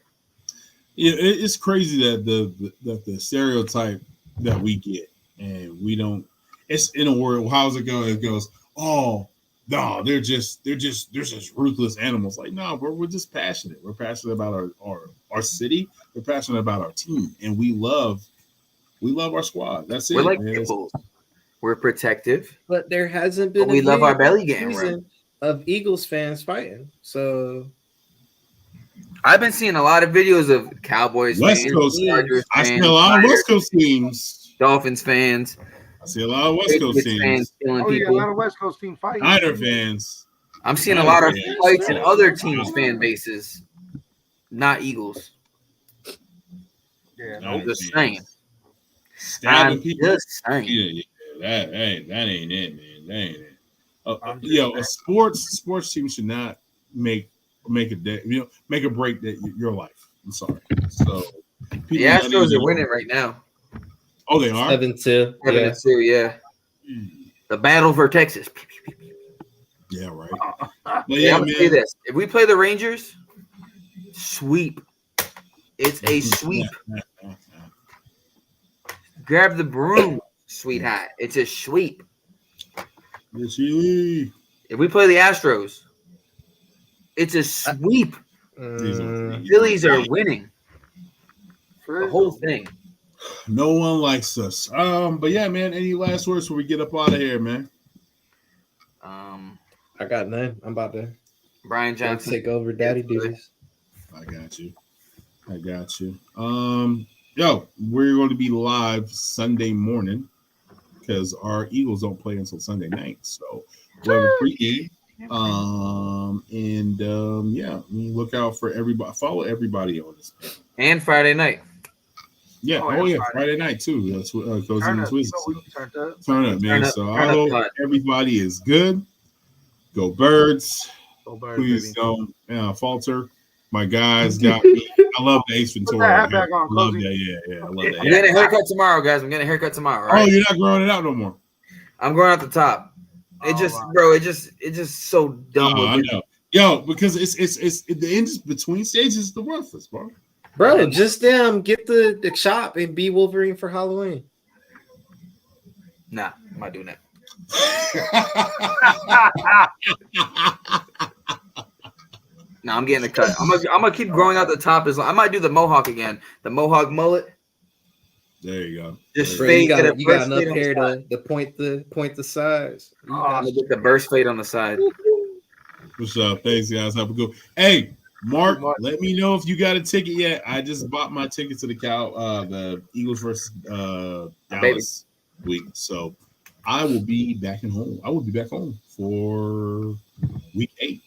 Yeah, it's crazy that the stereotype that we get, and we don't. It's in a word. How's it go? It goes, oh no, they're just ruthless animals. Like, no, we're just passionate. We're passionate about our city. We're passionate about our team, and we love our squad. That's it. We're like people. We're protective, but there hasn't been. We love our belly game of Eagles fans fighting. So I've been seeing a lot of videos of Cowboys West fans, Coast Chargers I fans, see a lot of West Coast teams, Dolphins fans. I see a lot of West Coast teams. A lot of West Coast team fighting. Niner fans. I'm seeing a lot of fights in other teams' fan bases, not Eagles. Yeah, I'm just saying. Stabbing people. Just saying. Yeah, that ain't it, man. That ain't it. A sports team should not make a day, make a break your life. I'm sorry. So the Astros are winning right now. Oh, they are 7-2. 7-2, yeah. The battle for Texas. Yeah, right. I'm gonna say this: if we play the Rangers, sweep. It's a sweep. Grab the broom, sweetheart. It's a sweep. Yes, you. If we play the Astros, it's a sweep. Phillies are winning. The whole thing. No one likes us. But yeah, man. Any last words before we get up out of here, man? I got none. I'm about to Brian Johnson take over daddy duties. I got you. Yo, we're going to be live Sunday morning because our Eagles don't play until Sunday night. So we'll have a pregame. Yeah, look out for everybody. Follow everybody on this. And Friday night. Yeah. Friday night too. That's what goes in this week. Turn up, man. So I hope everybody is good. Go Birds. Please don't falter. My guys got me. I love the Ace Ventura. I love that. Yeah. I love that. I'm getting a haircut tomorrow, guys. I'm getting a haircut tomorrow. Right? Oh, you're not growing it out no more. I'm growing out the top. It just so dumb. I know. Yo, because it's the in between stages is the worthless, bro. Bro, just get the chop and be Wolverine for Halloween. Nah, I'm not doing that. No, I'm getting the cut. I'm gonna keep growing out the top. I might do the mohawk again. The mohawk mullet. There you go. Just bro, fade. You got enough hair to point the sides. You gotta get the burst fade on the side. What's up? Thanks, guys. Have a good. Hey, Mark, let me know if you got a ticket yet. I just bought my ticket to the Eagles versus Dallas week. So I will be back home. I will be back home for week 8.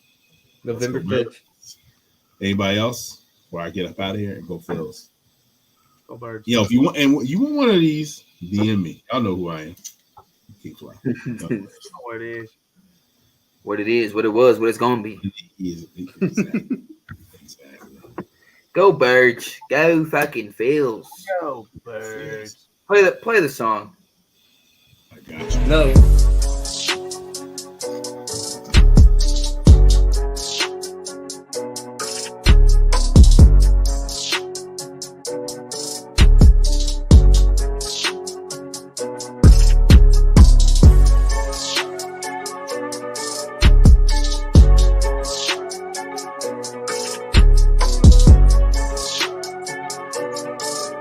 November 5th. Anybody else? Before I get up out of here and go Phils. Go Birds. Yo, if you want one of these, DM me. Y'all know who I am. Keep flying. What it is. What it is, what it was, what it's gonna be. Exactly. Go Birds. Go fucking Phils. Go Birds. Play the song. I got you. No.